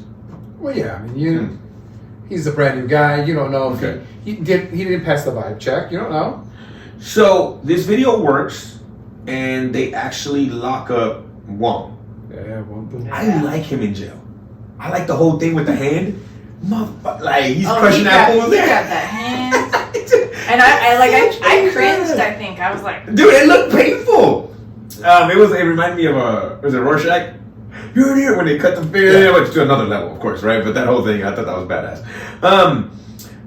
Well, yeah, I mean, he's a brand new guy. You don't know if Okay. he didn't pass the vibe check. You don't know. So this video works, and they actually lock up Wong. Yeah, well, I like him in jail. I like the whole thing with the hand. Like he's Oh, crushing he that got fool's that hand. hand. And I cringed, I think. I was like, Dude, it looked painful. It reminded me of was it Rorschach? You're here when they cut the finger. Yeah. Which to another level, of course, right? But that whole thing, I thought that was badass.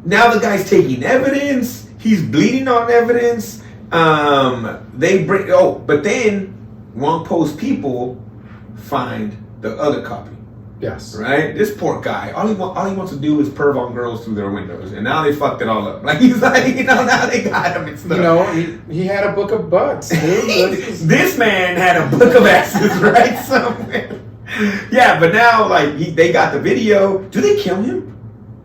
Now the guy's taking evidence. He's bleeding on evidence. But then Wong Po's people find the other copy. yes. Right? This poor guy, all he wants to do is perv on girls through their windows, and now they fucked it all up. Like he's like, now they got him and stuff. You know, he had a book of butts, dude. This man had a book of asses right somewhere. Yeah, but now like they got the video. Do they kill him?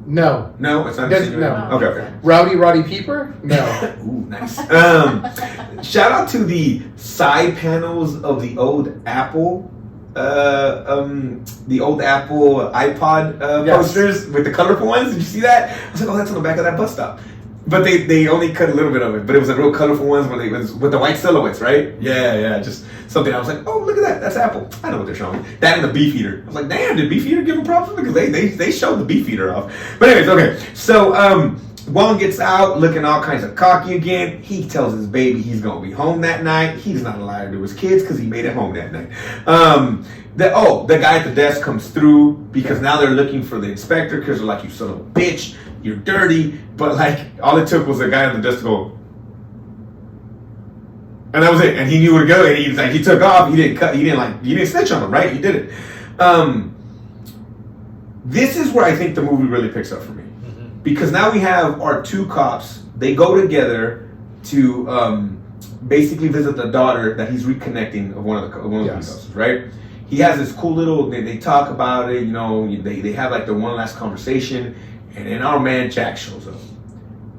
No. No, it's not. No. Okay. Roddy Peeper? No. Ooh, nice. Shout out to the side panels of the old Apple. The old Apple iPod Yes. posters with the colorful ones. Did you see that? I was like, oh, that's on the back of that bus stop. But they only cut a little bit of it. But it was the real colorful ones where it was with the white silhouettes, right? Yeah. Just something. I was like, oh, look at that. That's Apple. I know what they're showing. That and the Beefeater. I was like, damn, did Beefeater give them props? Because they showed the Beefeater off. But anyways, okay. So Wong gets out looking all kinds of cocky again. He tells his baby he's going to be home that night. He's not a liar to his kids because he made it home that night. The guy at the desk comes through because now they're looking for the inspector because they're like, you son of a bitch, you're dirty. But like, all it took was a guy at the desk to go, and that was it. And he knew where to go. And he took off. He didn't snitch on him, right? He did it. This is where I think the movie really picks up for me. Because now we have our two cops. They go together to basically visit the daughter that he's reconnecting of one of the police officers, right? He has this cool little. They talk about it, you know. They have like the one last conversation, and then our man Jack shows up,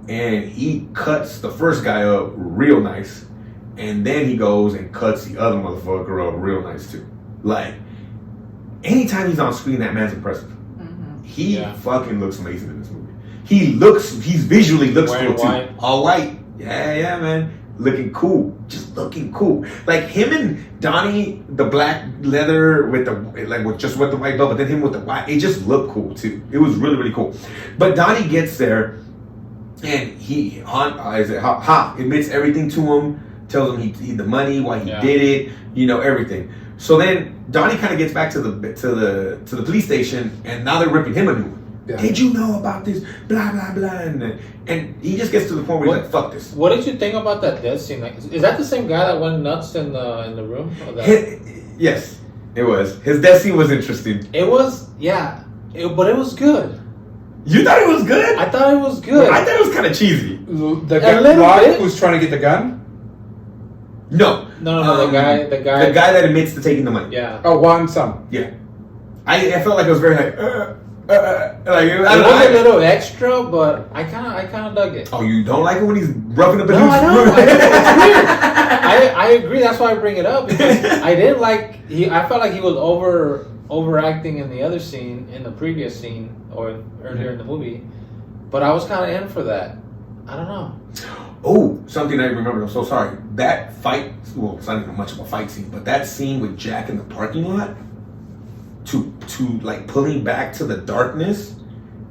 and he cuts the first guy up real nice, and then he goes and cuts the other motherfucker up real nice too. Like anytime he's on screen, that man's impressive. He fucking looks amazing in this movie. He visually looks Wearing cool too. white. All white. Yeah, man. Looking cool. Just looking cool. Like him and Donnie, the black leather with the white belt, but then him with the white. It just looked cool too. It was really, really cool. But Donnie gets there and he admits everything to him, tells him he the money, why he did it, you know, everything. So then Donnie kind of gets back to the police station, and now they're ripping him a new one. Yeah. Did you know about this? Blah blah blah, and he just gets to the point where he's like, "Fuck this." What did you think about that death scene? Like, is that the same guy that went nuts in the room? Or that? Yes, it was. His death scene was interesting. It was, but it was good. You thought it was good? I thought it was good. I thought it was kind of cheesy. The guy who's trying to get the gun. No, the guy that admits to taking the money. Yeah. Oh, Wong Sum. Yeah, I felt like it was very like. It was a little extra, but I kind of dug it. Oh, you don't like it when he's roughing up a No, dude's I know. It's weird. I agree. That's why I bring it up because I didn't like. I felt like he was overacting in the other scene, in the previous scene, or earlier in the movie. But I was kind of in for that. I don't know. Oh, something I remember. I'm so sorry. That fight. Well, it's not even much of a fight scene, but that scene with Jack in the parking lot, to like pulling back to the darkness,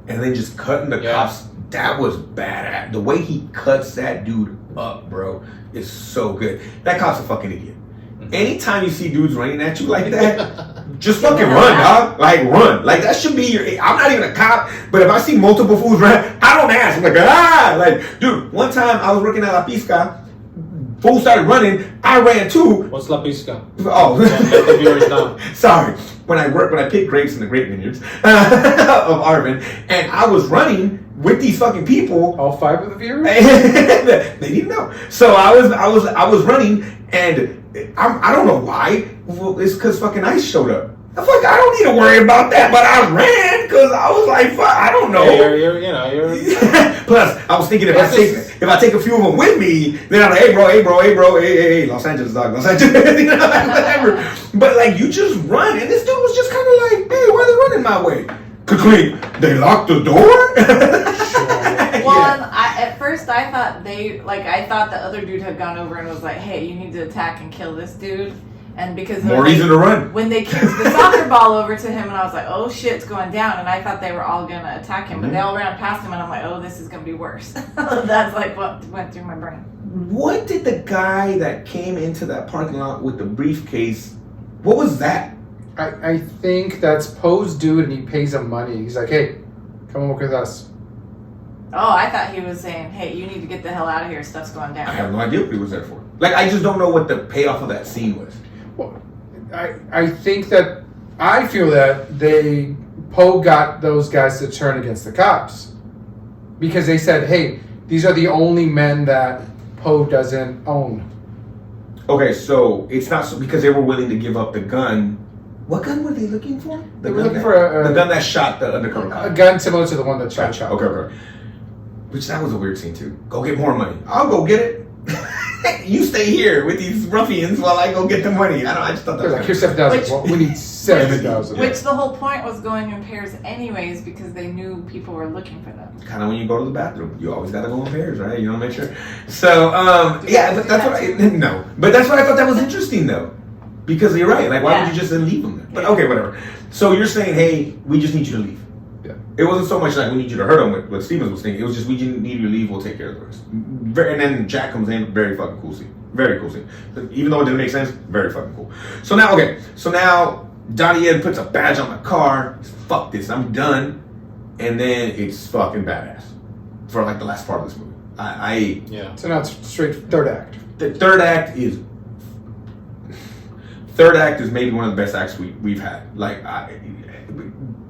and then just cutting the cops. That was badass. The way he cuts that dude up, bro, is so good. That cop's a fucking idiot. Anytime you see dudes running at you like that, just fucking run, dog. Like, run. Like, that should be your... I'm not even a cop, but if I see multiple fools run, I don't ask. I'm like, Like, dude, one time I was working at La Pizca, fools started running, I ran too. What's La Pizca? Oh. Let the viewers know. Sorry. When I picked grapes in the grape vineyards of Arvin, and I was running with these fucking people. All 5 of the viewers? They didn't know. So I was running, and I don't know why. Well, it's because fucking ice showed up. I'm like, I don't need to worry about that, but I ran because I was like, fuck, I don't know. Yeah, you're Plus, I was thinking if I take a few of them with me, then I'm like, hey bro, hey, Los Angeles, dog, Los Angeles, you know, like, whatever. But like, you just run, and this dude was just kind of like, hey, why are they running my way? Click, they locked the door. Well, at first I thought I thought the other dude had gone over and was like, hey, you need to attack and kill this dude. And because more reason to run. When they kicked the soccer ball over to him, and I was like, oh shit, it's going down. And I thought they were all going to attack him, but they all ran past him, and I'm like, oh, this is going to be worse. That's like what went through my brain. What did the guy that came into that parking lot with the briefcase, what was that? I think that's Poe's dude, and he pays him money. He's like, hey, come work with us. Oh, I thought he was saying, hey, you need to get the hell out of here. Stuff's going down. I have no idea what he was there for. Like, I just don't know what the payoff of that scene was. Well, I think that I feel that Poe got those guys to turn against the cops because they said, hey, these are the only men that Poe doesn't own. Okay, so it's not because they were willing to give up the gun. What gun were they looking for? They were looking for the gun that shot the undercover cop. A gun similar to the one that shot. Okay. Which that was a weird scene too. Go get more money. I'll go get it. You stay here with these ruffians while I go get the money. I just thought that was like, here's 7,000. Well, we need 7,000. Which the whole point was going in pairs anyways because they knew people were looking for them. Kind of when you go to the bathroom, you always got to go in pairs, right? You want to make sure. So yeah, but that's but that's why I thought that was interesting though, because you're right. Like, why would you just then leave them there? But okay, whatever. So you're saying, hey, we just need you to leave. Yeah. It wasn't so much like we need you to hurt them, what Stevens was thinking. It was just we need you to leave. We'll take care of the rest. And then Jack comes in. Very fucking cool scene. Very cool scene. Even though it didn't make sense, very fucking cool. So now Donnie Yen puts a badge on my car. Fuck this, I'm done. And then it's fucking badass for like the last part of this movie. So now it's straight third act. The third act is maybe one of the best acts we've had. Like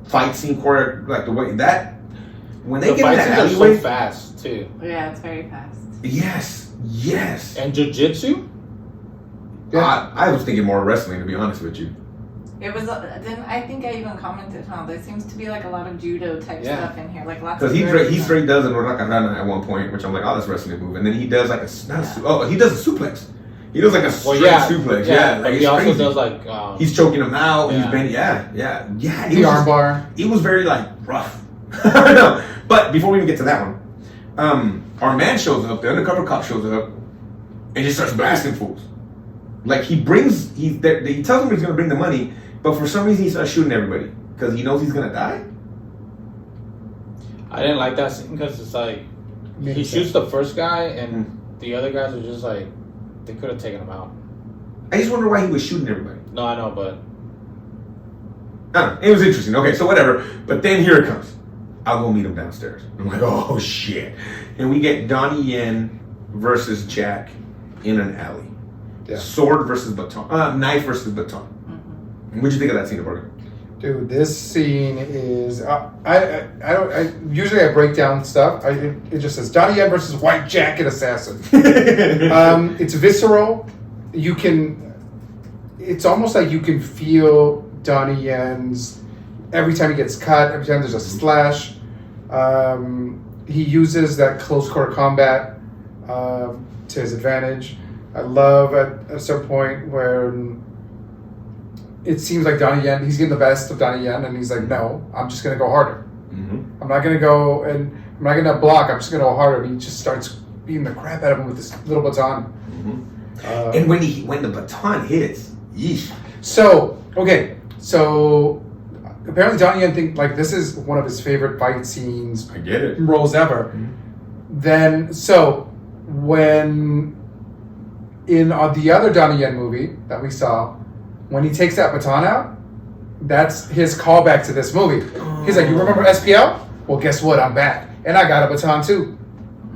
fight scene choreography, like the way that when they get in that alleyway, so fast too. Yeah, it's very fast. Yes. And jiu-jitsu? Yeah. I was thinking more wrestling, to be honest with you. It was. I think I even commented, there seems to be like a lot of judo type stuff in here, like lots. Because he straight does an Huracanrana at one point, which I'm like, oh, that's a wrestling move, and then he does like he does a suplex. He does like a straight suplex. Yeah, like he also does like he's choking him out. He's bending. Yeah. The arm bar. It was very like rough. No, but before we even get to that one, our man shows up. The undercover cop shows up, and just starts blasting fools. Like he tells him he's gonna bring the money, but for some reason he starts shooting everybody because he knows he's gonna die. I didn't like that scene because it's like he shoots the first guy and the other guys are just like they could have taken him out. I just wonder why he was shooting everybody. No, I know, but I don't know. It was interesting. Okay, so whatever. But then here it comes. I'll go meet him downstairs. I'm like, oh shit. And we get Donnie Yen versus Jack in an alley. Yeah. Sword versus baton. Knife versus baton. Mm-hmm. What'd you think of that scene, Abarca? Dude, this scene is usually I break down stuff. It just says Donnie Yen versus White Jacket Assassin. It's visceral. It's almost like you can feel Donnie Yen's every time he gets cut, every time there's a slash, he uses that close quarter combat to his advantage. I love at a certain point where it seems like Donnie Yen, he's getting the best of Donnie Yen, and he's like, no, I'm just going to go harder. I'm not going to go and I'm not going to block. I'm just going to go harder. And he just starts beating the crap out of him with this little baton. And when the baton hits, yeesh. So apparently Donnie Yen think like this is one of his favorite fight scenes. I get it. Roles ever. Then when in the other Donnie Yen movie that we saw, when he takes that baton out, that's his callback to this movie. He's like, you remember SPL? Well, guess what? I'm back. And I got a baton too.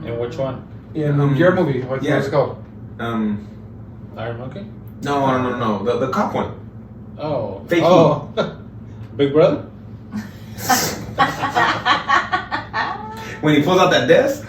In which one? In your movie. What's it called? Iron Monkey? No. The cop one. Oh. Fake Big Brother? When he pulls out that desk.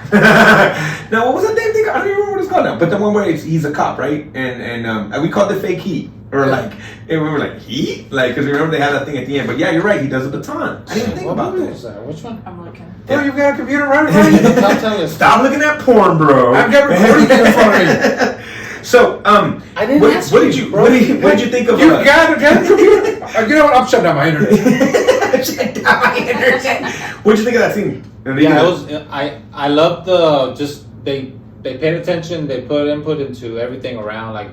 No, what was that damn thing? I don't even remember what it's called now. But the one where he's a cop, right? And we called it fake heat. Or like, and we were like, heat? Like, because remember they had that thing at the end. But yeah, you're right. He does a baton. I didn't think about What was that? Which one? I'm looking. Oh, you've got a computer right? Stop looking at porn, bro. I've got recording in front of me. So, I didn't ask what did you think of? You got a computer? You know what? I'm shutting down my internet. What'd you think of that scene? Yeah, it was. I love they paid attention. They put input into everything around, like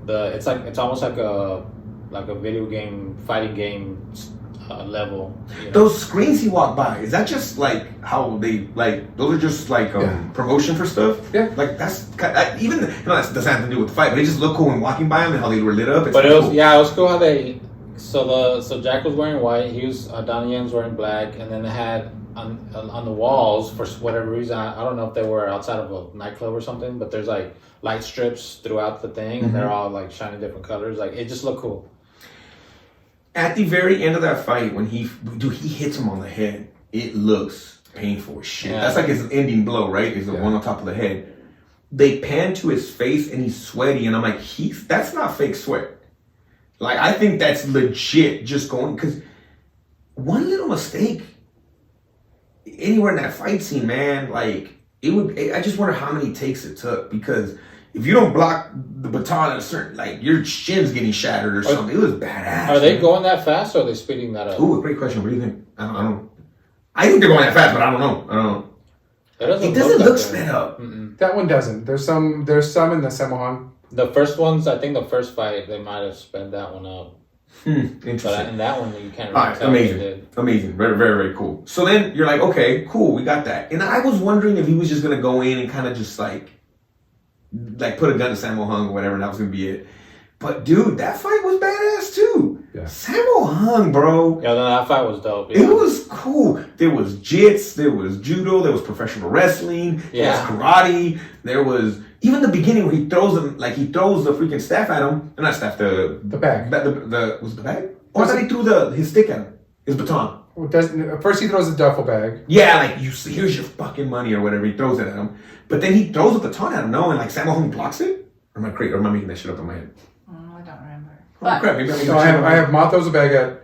it's almost like a video game, fighting game level. You know? Those screens he walked by, is that just like how they like? Those are just like promotion for stuff. Yeah, like that's even that doesn't have to do with the fight, but it just looked cool when walking by them and how they were lit up. But it was cool. Yeah, it was cool how they. So Jack was wearing white. He was Donnie Yen's wearing black, and then they had on the walls for whatever reason. I don't know if they were outside of a nightclub or something, but there's like light strips throughout the thing, and they're all like shining different colors. Like it just looked cool. At the very end of that fight, when he hits him on the head, it looks painful as shit. Yeah. That's like his ending blow, right? Is the one on top of the head. They pan to his face and he's sweaty, and I'm like, that's not fake sweat. Like, I think that's legit just going, because one little mistake anywhere in that fight scene, man, like, I just wonder how many takes it took, because if you don't block the baton at a certain, like, your shin's getting shattered or something. It was badass. Are they going that fast, or are they speeding that up? Ooh, great question. What do you think? I think they're going that fast, but I don't know. It doesn't look sped up. Mm-mm. That one doesn't. There's some in the Samohan. The first ones, I think the first fight, they might have sped that one up. Interesting. But in that one, you can't really tell. Amazing. Very, very, very cool. So then you're like, okay, cool, we got that. And I was wondering if he was just going to go in and kind of just like put a gun to Sammo Hung or whatever, and that was going to be it. But dude, that fight was badass too. Yeah. Sammo Hung, bro. Yeah, that fight was dope. Yeah. It was cool. There was jits, there was judo, there was professional wrestling, there was karate, there was even the beginning where he throws the freaking staff at him. Not staff, the bag. Was it the bag? Or that he threw his stick at him, his baton. First he throws the duffel bag. Yeah, like here's your fucking money or whatever. He throws it at him, but then he throws a baton at him. No, and like Sammo Hung blocks it. Or am I making that shit up in my head? I don't remember. Oh crap! Maybe I have Ma throws a bag at.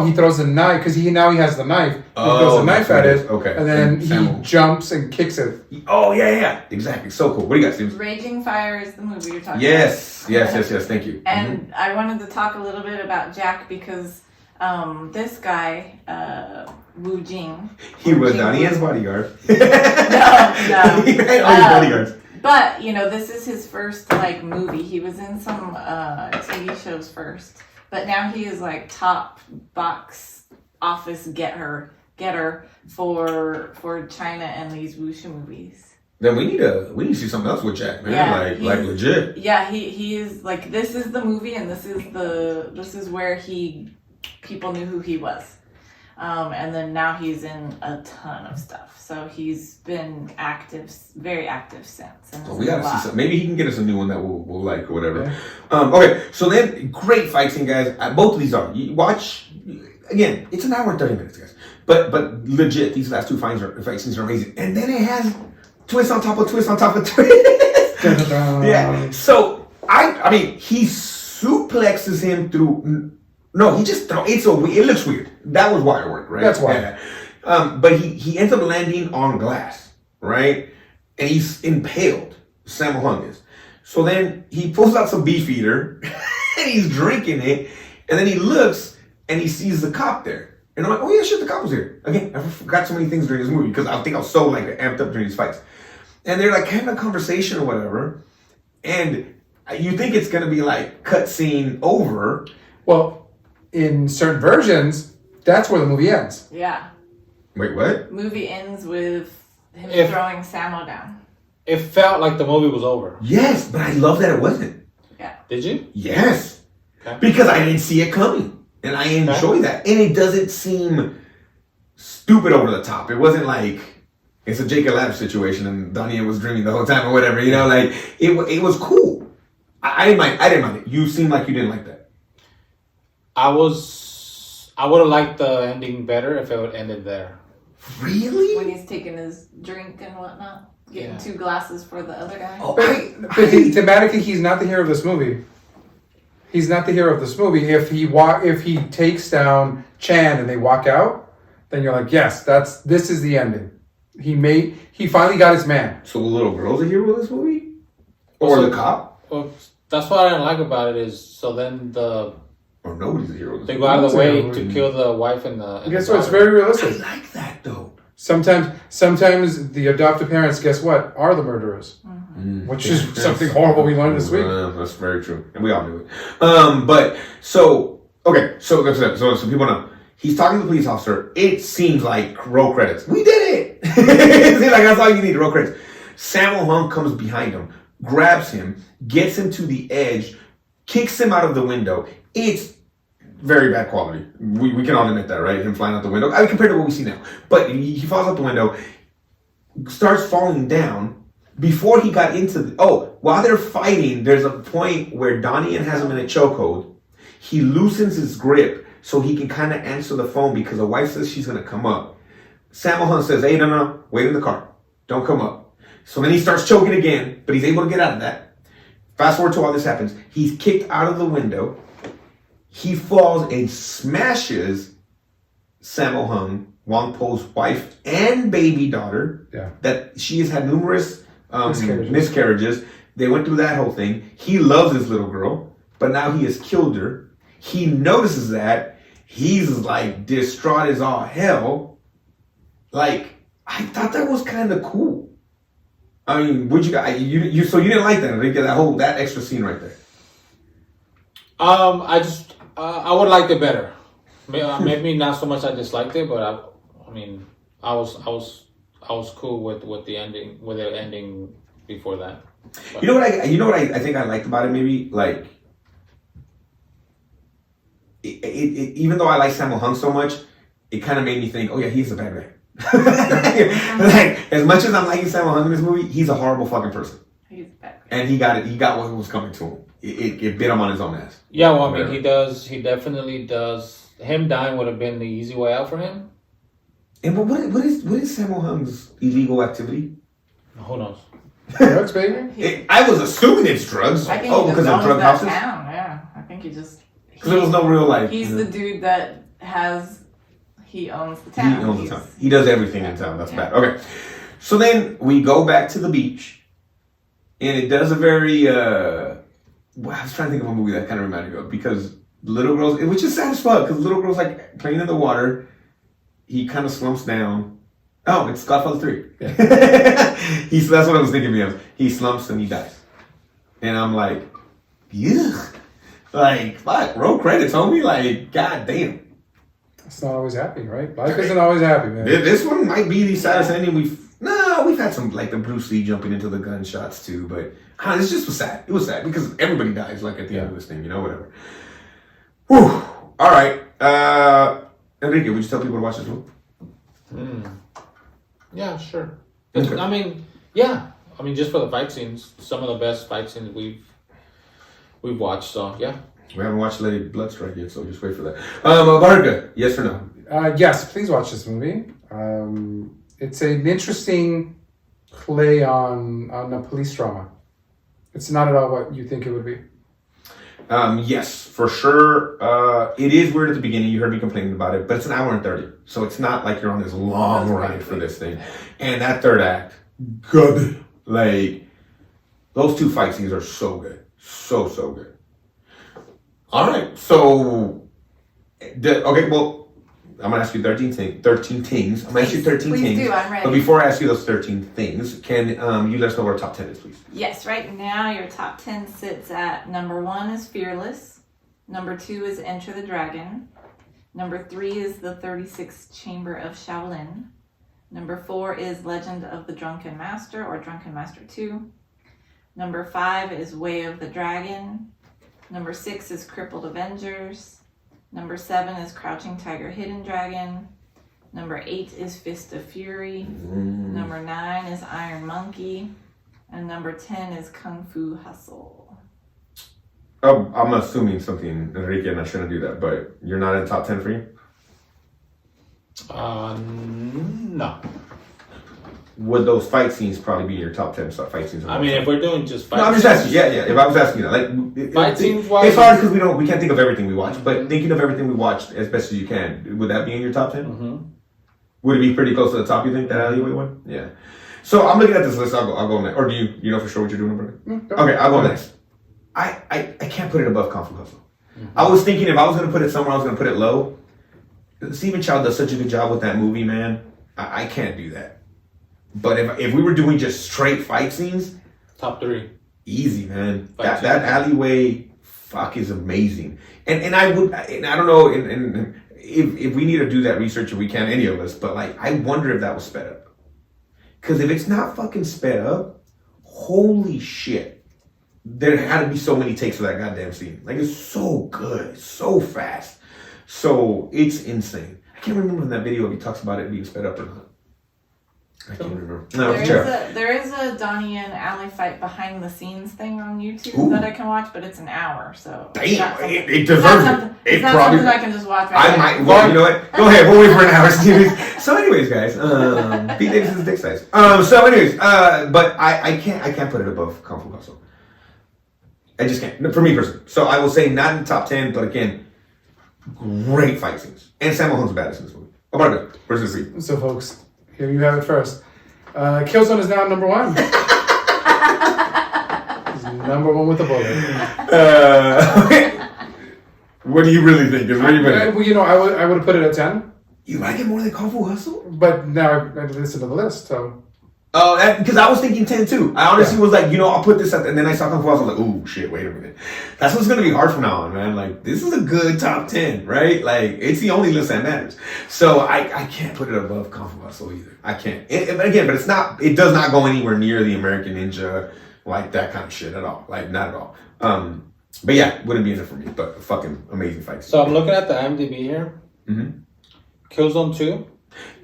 He throws the knife because he has the knife. He throws the knife at it. Okay. And then he jumps and kicks it. Oh yeah, exactly. So cool. What do you got, Steve? Raging Fire is the movie you're talking about. Yes. Thank you. And I wanted to talk a little bit about Jack because this guy, Wu Jing. He was Donnie Yen's bodyguard. No. He ran all his bodyguards. But this is his first movie. He was in some TV shows first. But now he is top box office getter for China and these wushu movies. Then we need to see something else with Jack, man. Yeah, legit. Yeah, he is this is the movie, and this is where people knew who he was. And then now he's in a ton of stuff. So he's been very active since. So we gotta see something. Maybe he can get us a new one that we'll like or whatever. Yeah. Okay, so then great fight scene, guys. Both of these are. You watch again. It's an hour and 30 minutes, guys. But legit, these last two fight scenes are amazing. And then it has twist on top of twist on top of twist. Yeah. So I mean, he suplexes him through No, he just throw. It looks weird. That was wire work, right? That's why. Yeah. But he ends up landing on glass, right? And he's impaled. Sammo Hung is. So then he pulls out some beefeater and he's drinking it. And then he looks and he sees the cop there. And I'm like, oh yeah, shit, the cop was here. Again, I forgot so many things during this movie because I think I was so like amped up during these fights. And they're like having a conversation or whatever. And you think it's going to be like cutscene over. Well, in certain versions, that's where the movie ends. Yeah. Wait, what? Movie ends with him throwing Sammo down. It felt like the movie was over. Yes, but I love that it wasn't. Yeah. Did you? Yes. Okay. Because I didn't see it coming. And I enjoy that. And it doesn't seem stupid over the top. It wasn't like it's a Jacob Lab situation and Donnie was dreaming the whole time or whatever. You know, like it was cool. I didn't mind it. You seemed like you didn't like that. I would have liked the ending better if it would ended there. Really? When he's taking his drink and whatnot. Getting 2 glasses for the other guy. Oh, But thematically, he's not the hero of this movie. He's not the hero of this movie. If he takes down Chan and they walk out, then you're like, yes, this is the ending. He finally got his man. So the little girl's a hero of this movie? Or the cop? Well, that's what I didn't like about it is so then Or nobody's a hero of this they movie? go out of the way Nobody's a hero. to kill the wife and the. Guess what? It's very I realistic. like that though. Sometimes the adoptive parents, guess what, are the murderers. Which is something horrible we learned this week. That's very true. And we all knew it. But so people know. He's talking to the police officer. It seems like roll credits. We did it! Like that's all you need, roll credits. Sammo Hung comes behind him, grabs him, gets him to the edge, kicks him out of the window. It's very bad quality. We can all admit that, right? Him flying out the window. I mean, compared to what we see now. But he falls out the window, starts falling down. Before he got into while they're fighting, there's a point where Donnie has him in a chokehold. He loosens his grip so he can kind of answer the phone because the wife says she's going to come up. Sammo Hung says, hey, no, wait in the car. Don't come up. So then he starts choking again, but he's able to get out of that. Fast forward to all this happens. He's kicked out of the window. He falls and smashes Sammo Hung, Wang Po's wife and baby daughter. Yeah. That she has had numerous miscarriages. They went through that whole thing. He loves his little girl, but now he has killed her. He notices that. He's like distraught as all hell. Like, I thought that was kind of cool. I mean, would you guys, so you didn't like that, Enrique, that extra scene right there? I would like it better. Maybe not so much I disliked it, but I was cool with the ending before that. But. You know what I think I liked about it, maybe? Like, it even though I like Sammo Hung so much, it kind of made me think, oh yeah, he's a bad guy. Like, as much as I'm liking Sammo Hung in this movie, he's a horrible fucking person. He's bad. And he got what was coming to him. It bit him on his own ass. Yeah, well, I mean, he definitely does. Him dying would have been the easy way out for him. And but what is Sammo Hung's illegal activity? Who knows? Drugs, baby? I was assuming it's drugs. I think Because of drug houses? town, yeah. I think Because there was no real life. He's the dude that he owns the town. He owns the town. He does everything in town. That's bad. Okay. So then we go back to the beach. And it does a very, I was trying to think of a movie that kind of reminded me of, because little girls, which is sad as fuck, because little girls like playing in the water. He kind of slumps down. Oh, it's Godfather 3. Yeah. That's what I was thinking of. He slumps and he dies. And I'm like, yeah. Like, fuck, roll credits, homie. Like, goddamn. It's not always happy, right? Life isn't always happy, man. This one might be the saddest ending we've had some, like the Bruce Lee jumping into the gunshots too, but this just was sad. It was sad because everybody dies like at the end of this thing, whatever. Whew. All right. Enrique, would you tell people to watch this one? Yeah, sure. Okay. I mean, just for the fight scenes, some of the best fight scenes we've watched. So yeah. We haven't watched Lady Bloodstrike yet, so just wait for that. Abarca, yes or no? Yes, please watch this movie. It's an interesting play on a police drama. It's not at all what you think it would be. Yes, for sure. It is weird at the beginning. You heard me complaining about it, but it's an hour and 30. So it's not like you're on this long ride for this thing. And that third act, good. Like, those two fight scenes are so good. So good. All right. So, okay, well, I'm going to ask you 13 things. I'm going to ask you 13 please things. Please do, I'm ready. But before I ask you those 13 things, can you let us know what our top 10 is, please? Yes, right now your top 10 sits at number 1 is Fearless. Number 2 is Enter the Dragon. Number 3 is The 36th Chamber of Shaolin. Number 4 is Legend of the Drunken Master or Drunken Master 2. Number 5 is Way of the Dragon. Number 6 is Crippled Avengers. Number 7 is Crouching Tiger, Hidden Dragon. Number 8 is Fist of Fury. Number 9 is Iron Monkey. And number 10 is Kung Fu Hustle. Oh, I'm assuming something, Enrique, and I shouldn't do that, but you're not in top 10 for you? No. Would those fight scenes probably be your top 10 fight scenes? I mean, if we're doing just fight no, I'm just asking. Yeah. If I was asking that, like fight scenes, it's hard because we can't think of everything we watch. But thinking of everything we watched as best as you can, would that be in your top 10? Mm-hmm. Would it be pretty close to the top? You think that alleyway one? Yeah. So I'm looking at this list. I'll go next. Or do you know for sure what you're doing, brother? Okay, I'll go next. I can't put it above Kung Fu Hustle. Mm-hmm. I was thinking if I was going to put it somewhere, I was going to put it low. Stephen Chow does such a good job with that movie, man. I can't do that. But if we were doing just straight fight scenes, top 3, easy, man. That alleyway, fuck, is amazing. And I don't know, and if we need to do that research, if we can, any of us, but like, I wonder if that was sped up. Because if it's not fucking sped up, holy shit, there had to be so many takes for that goddamn scene. Like, it's so good, so fast. So it's insane. I can't remember in that video if he talks about it being sped up or not. I can't remember. No, there is a Donnie and Alley fight behind the scenes thing on YouTube that I can watch, but it's an hour, so damn, it deserves it. It's not something I can just watch. I might. Well, you know what? Go ahead. We'll wait for an hour, Stevie. So, anyways, guys, Pete Davidson's dick size. So, anyways, but I can't put it above Kung Fu Hustle. I just can't. For me personally. So I will say not in the top 10, but again, great fight scenes. And Sammo Hun's badass in this movie. Abarca, where's the seat? So, folks, here you have it first. Killzone is now number 1. He's number 1 with a bullet. What do you really think? Well, you know, I would have put it at 10. You like it more than Kung Fu Hustle? But now I listened to the list, so. Oh, because I was thinking 10 too. I honestly was like, I'll put this up, and then I saw Kung Fu Hustle. I was like, ooh, shit, wait a minute. That's what's gonna be hard from now on, man. Like, this is a good top 10, right? Like, it's the only list that matters. So I can't put it above Kung Fu Hustle either. I can't. But it's not. It does not go anywhere near the American Ninja, like that kind of shit at all. Like, not at all. But yeah, wouldn't be in it for me. But a fucking amazing fight. So I'm looking at the IMDb here. Mm-hmm. Killzone 2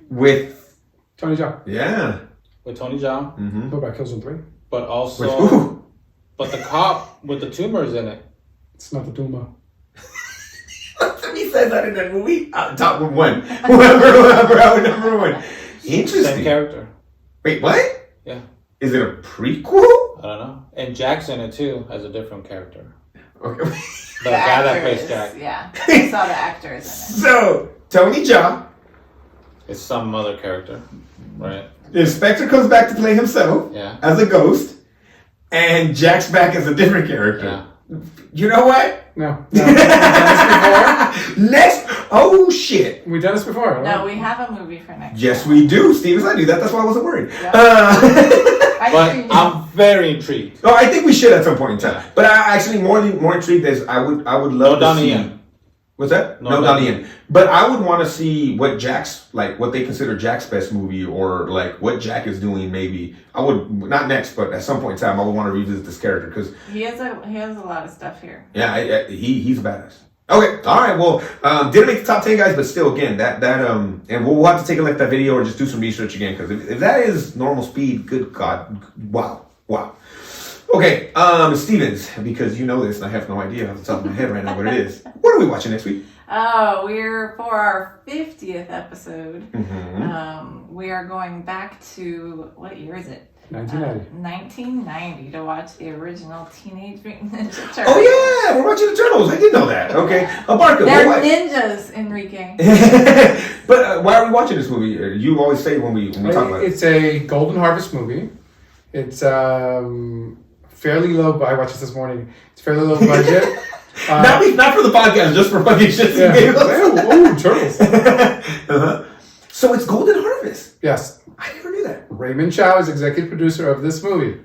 with Tony Jaa. Yeah. With Tony Jaa. Mm-hmm. What about Killzone 3? But also, but the cop with the tumors in it. It's not the tumor. He says that in that movie. Top 1. Whoever, number 1. Interesting. Same character. Wait, what? Yeah. Is it a prequel? I don't know. And Jack's in it too as a different character. Okay. The guy that plays Jack. Yeah. I saw the actors in it. So, Tony Jaa. It's some other character, right? The inspector comes back to play himself as a ghost, and Jack's back as a different character. Yeah. You know what? No. We've done this before. Next. Oh, shit. We've done this before. Right? No, we have a movie for next Yes, we do. Stevens, I knew that. That's why I wasn't worried. Yeah. But I'm very intrigued. Oh, I think we should at some point in time. But I actually more intrigued is I would love to see. What's that? No Donnie Yen. But I would want to see what what they consider Jack's best movie, or like what Jack is doing. Maybe I would not next, but at some point in time, I would want to revisit this character because he has a lot of stuff here. Yeah, he's a badass. Okay, all right. Well, didn't make the top 10, guys, but still, again, and we'll have to take a look at that video or just do some research again because if that is normal speed, good God, wow. Okay, Stevens, because you know this and I have no idea off the top of my head right now what it is. What are we watching next week? Oh, we're for our 50th episode. Mm-hmm. We are going back to, what year is it? 1990. 1990 to watch the original Teenage Mutant Ninja Turtles. Oh yeah, we're watching the Turtles. I did know that. Okay, Abarca. They're what? ninjas, Enrique. But why are we watching this movie? You always say when we talk about it. It's a Golden Harvest movie. It's fairly low. I watched this morning. It's fairly low budget. Not for the podcast, just for fucking shit. Yeah. Oh, turtles. So it's Golden Harvest. Yes. I never knew that. Raymond Chow is executive producer of this movie.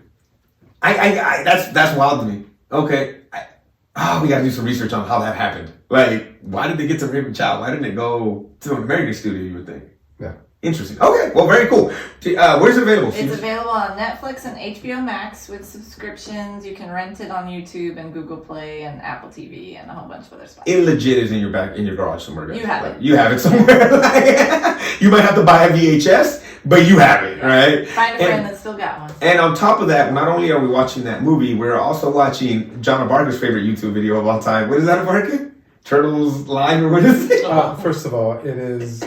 That's wild to me. Okay. We gotta do some research on how that happened. Like, why did they get to Raymond Chow? Why didn't it go to an American studio, you would think? Yeah. Interesting. Okay, well, very cool. Where's it available? It's available on Netflix and HBO Max with subscriptions. You can rent it on YouTube and Google Play and Apple TV and a whole bunch of other spots. It legit is in your garage somewhere. Guys. You have it. You have it somewhere. You might have to buy a VHS, but you have it, right? Find a friend that's still got one. And on top of that, not only are we watching that movie, we're also watching John Abarca's favorite YouTube video of all time. What is that, Abarca? Turtles Live, or what is it? First of all, it is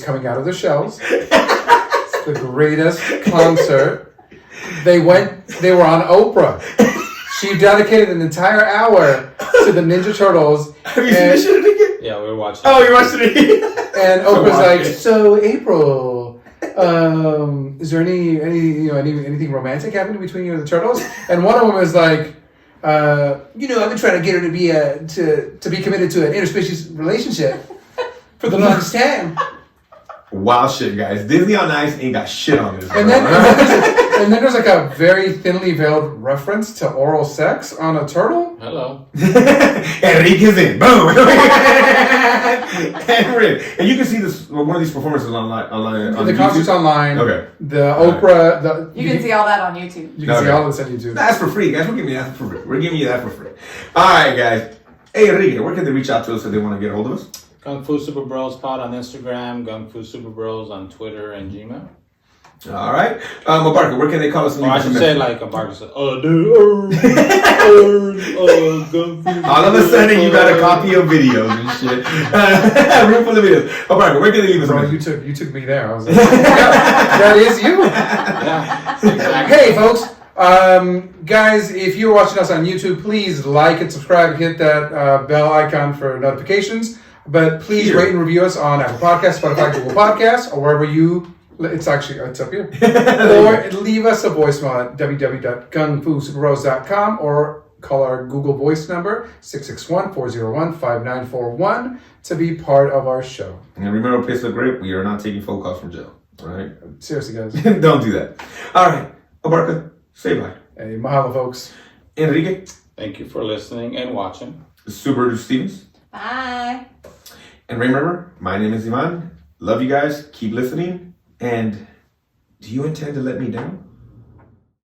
coming out of the shelves. It's the greatest concert. They were on Oprah. She dedicated an entire hour to the Ninja Turtles. Have you seen this shit again? Yeah, we were watching. Oh, you watched it again? And Oprah's like, so April, is there anything romantic happening between you and the Turtles? And one of them is like, I've been trying to get her to be to be committed to an interspecies relationship for the longest time. Wild shit, guys. Disney on Ice ain't got shit on this. And then there's like a very thinly veiled reference to oral sex on a turtle. Hello. Enrique's in. Boom. And you can see this one of these performances online on The concert's online. Okay. The Oprah. You can see all that on YouTube. You can see all this on YouTube. That's for free, guys. We're giving you that for free. We're giving you that for free. All right, guys. Hey, Enrique, where can they reach out to us if they want to get a hold of us? Gung-Fu Super Bros pod on Instagram, Gung-Fu Super Bros on Twitter and Gmail. All right. Abarca, where can they call us? Or I should say like Abarca said, All of a sudden, you got a copy of videos and shit. Room full of videos. Abarca, where can they leave us? Bro, you took me there. I was like, that is you. Yeah, exactly. Hey, folks. Guys, if you're watching us on YouTube, please like and subscribe. Hit that bell icon for notifications. But please rate and review us on Apple Podcasts, Spotify, Google Podcasts, or wherever you. It's up here. Or leave us a voicemail at www.gung-fusuperbros.com or call our Google Voice number 661-401-5941 to be part of our show. And remember, piss the grip. We are not taking phone calls from jail. All right. Seriously, guys. Don't do that. All right, Abarca, say bye. Hey, mahalo, folks. Enrique. Thank you for listening and watching. Super Stevens. Bye. And remember, my name is Ivan. Love you guys. Keep listening. And do you intend to let me down?